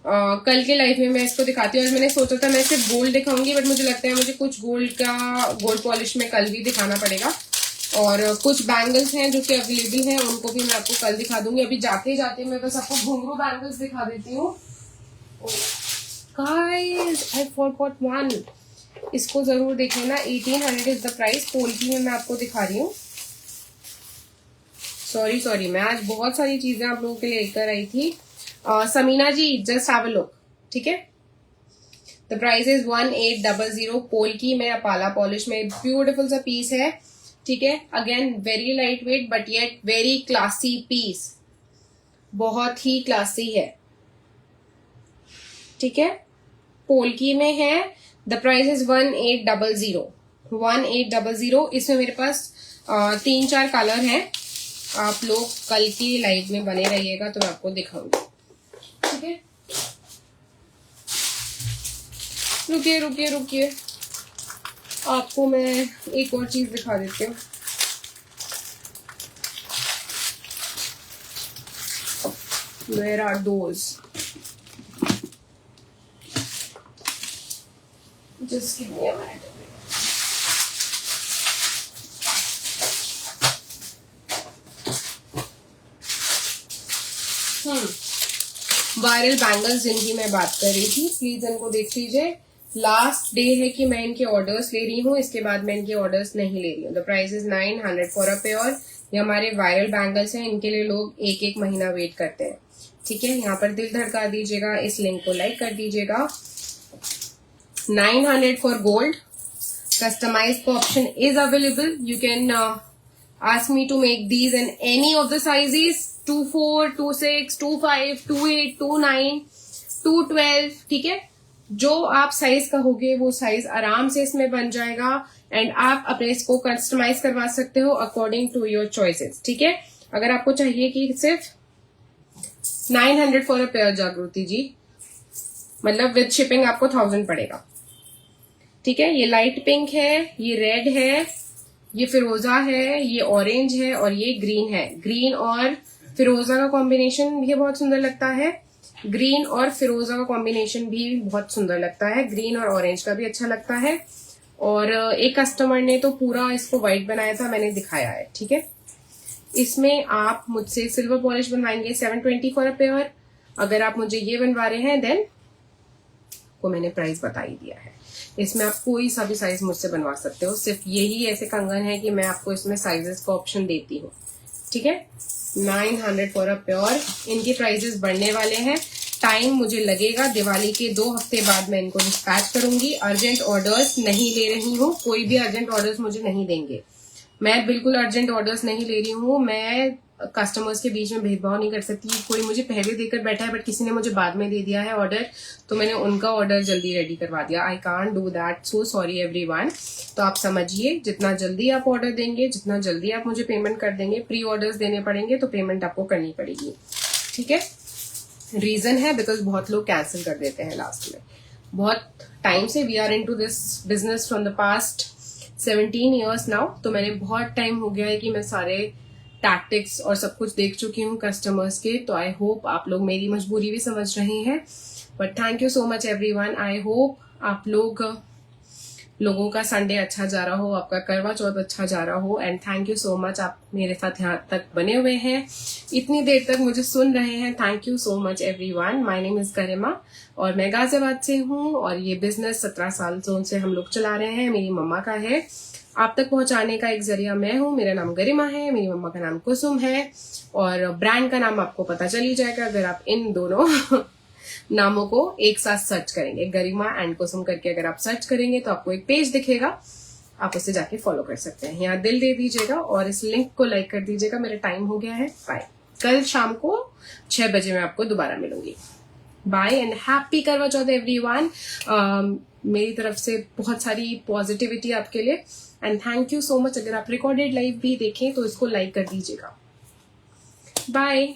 कल के लाइफ में मैं इसको दिखाती हूँ। और मैंने सोचा था मैं सिर्फ गोल्ड दिखाऊंगी, बट मुझे लगता है मुझे कुछ गोल्ड पॉलिश में कल भी दिखाना पड़ेगा। और कुछ बैंगल्स हैं जो कि अवेलेबल हैं, उनको भी मैं आपको कल दिखा दूंगी। अभी जाते जाते मैं बस आपको घुंघरू बैंगल्स दिखा देती हूँ। गाइस आई फॉरगॉट वन, इसको जरूर देख लेना। 1800 इज द प्राइस। पोल्की में मैं आपको दिखा रही हूँ। सॉरी, मैं आज बहुत सारी चीजें आप लोगों के लिए लेकर आई थी। Samina ji just have a look. ठीक है, द प्राइस इज 1800 पोल्की में, अपाला पॉलिश में, ब्यूटिफुल सा पीस है, ठीक है। Again very light weight but yet very classy piece, बहुत ही क्लासी है, ठीक है। पोल्की में है, द प्राइस इज 1800। इसमें मेरे पास 3-4 कलर हैं। आप लोग कल की लाइव में बने रहिएगा तो मैं आपको दिखाऊंगी, ठीक है। रुकिए रुकिए रुकिए, आपको मैं एक और चीज दिखा देती हूँ। Where are those? Just give me a minute. Viral bangles जिनकी मैं बात कर रही थी, प्लीज इनको देख लीजिए। लास्ट डे है कि मैं इनके ऑर्डर्स ले रही हूँ, इसके बाद मैं इनके ऑर्डर्स नहीं ले रही हूँ। The price is 900 for a pair. ये हमारे वायरल बैंगल्स हैं, इनके लिए लोग 1-1 महीना वेट करते हैं, ठीक है। यहाँ पर दिल धड़का दीजिएगा, इस लिंक को लाइक कर दीजिएगा। 900 for gold. Customized option is available. You can ask me to make these in any of the sizes, 24, 26, 25, 28, 29, 212, ठीक है। जो आप साइज कहोगे वो साइज आराम से इसमें बन जाएगा एंड आप अपने इसको कस्टमाइज करवा सकते हो अकॉर्डिंग टू योर चॉइसेस, ठीक है। अगर आपको चाहिए कि सिर्फ 900 फॉर अ पेयर जागृति जी, मतलब विद शिपिंग आपको 1000 पड़ेगा, ठीक है। ये लाइट पिंक है, ये रेड है, ये फिरोजा है, ये ऑरेंज है और ये ग्रीन है। ग्रीन और फिरोजा का कॉम्बिनेशन भी बहुत सुंदर लगता है। ग्रीन और फिरोजा का कॉम्बिनेशन भी बहुत सुंदर लगता है। ग्रीन और ऑरेंज का भी अच्छा लगता है। और एक कस्टमर ने तो पूरा इसको व्हाइट बनाया था, मैंने दिखाया है, ठीक है। इसमें आप मुझसे सिल्वर पॉलिश बनवाएंगे 720 फॉर अ पेयर। अगर आप मुझे ये बनवा रहे हैं देन को मैंने प्राइस बता ही दिया है। इसमें आप कोई सा भी साइज मुझसे बनवा सकते हो, सिर्फ यही ऐसे कंगन है कि मैं आपको इसमें साइजेस का ऑप्शन देती हूँ, ठीक है। 900 फॉर अ प्योर। इनके प्राइजेस बढ़ने वाले हैं, टाइम मुझे लगेगा। दिवाली के 2 हफ्ते बाद मैं इनको डिस्पैच करूंगी। अर्जेंट ऑर्डर्स नहीं ले रही हूँ, कोई भी अर्जेंट ऑर्डर्स मुझे नहीं देंगे। मैं बिल्कुल अर्जेंट ऑर्डर्स नहीं ले रही हूँ। मैं कस्टमर्स के बीच में भेदभाव नहीं कर सकती। कोई मुझे पहले देकर बैठा है बट किसी ने मुझे बाद में दे दिया है ऑर्डर, तो मैंने उनका ऑर्डर जल्दी रेडी करवा दिया। I can't do that, so sorry everyone. तो आप समझिए, जितना जल्दी आप ऑर्डर देंगे, जितना जल्दी आप मुझे पेमेंट कर देंगे, प्री ऑर्डर्स देने पड़ेंगे तो पेमेंट आपको करनी पड़ेगी, ठीक है। रीजन है बिकॉज बहुत लोग कैंसिल कर देते हैं लास्ट में। बहुत टाइम से we are into this business from the past 17 years now. तो मैंने बहुत टाइम हो गया है कि मैं सारे टैक्टिक्स और सब कुछ देख चुकी हूँ कस्टमर्स के। तो आई होप आप लोग मेरी मजबूरी भी समझ रहे हैं। But thank you so much everyone. I hope आप लोगों का संडे अच्छा जा रहा हो, आपका करवा चौथ अच्छा जा रहा हो। And thank you so much, आप मेरे साथ यहाँ तक बने हुए हैं, इतनी देर तक मुझे सुन रहे हैं। Thank you so much everyone. My name is Garima और मैं गाजियाबाद से हूँ और ये बिजनेस 17 साल से हम लोग चला रहे हैं। मेरी मम्मा का है, आप तक पहुंचाने का एक जरिया मैं हूँ। मेरा नाम गरिमा है, मेरी मम्मा का नाम कुसुम है और ब्रांड का नाम आपको पता चल ही जाएगा अगर आप इन दोनों नामों को एक साथ सर्च करेंगे। गरिमा एंड कुसुम करके अगर आप सर्च करेंगे तो आपको एक पेज दिखेगा, आप उसे जाके फॉलो कर सकते हैं। यहाँ दिल दे दीजिएगा और इस लिंक को लाइक कर दीजिएगा। मेरा टाइम हो गया है, बाय। कल शाम को 6 बजे मैं आपको दोबारा मिलूंगी। Bye and happy Karva Chauth everyone. मेरी तरफ से बहुत सारी पॉजिटिविटी आपके लिए and thank you so much. अगर आप रिकॉर्डेड लाइव भी देखें तो इसको लाइक कर दीजिएगा। बाय।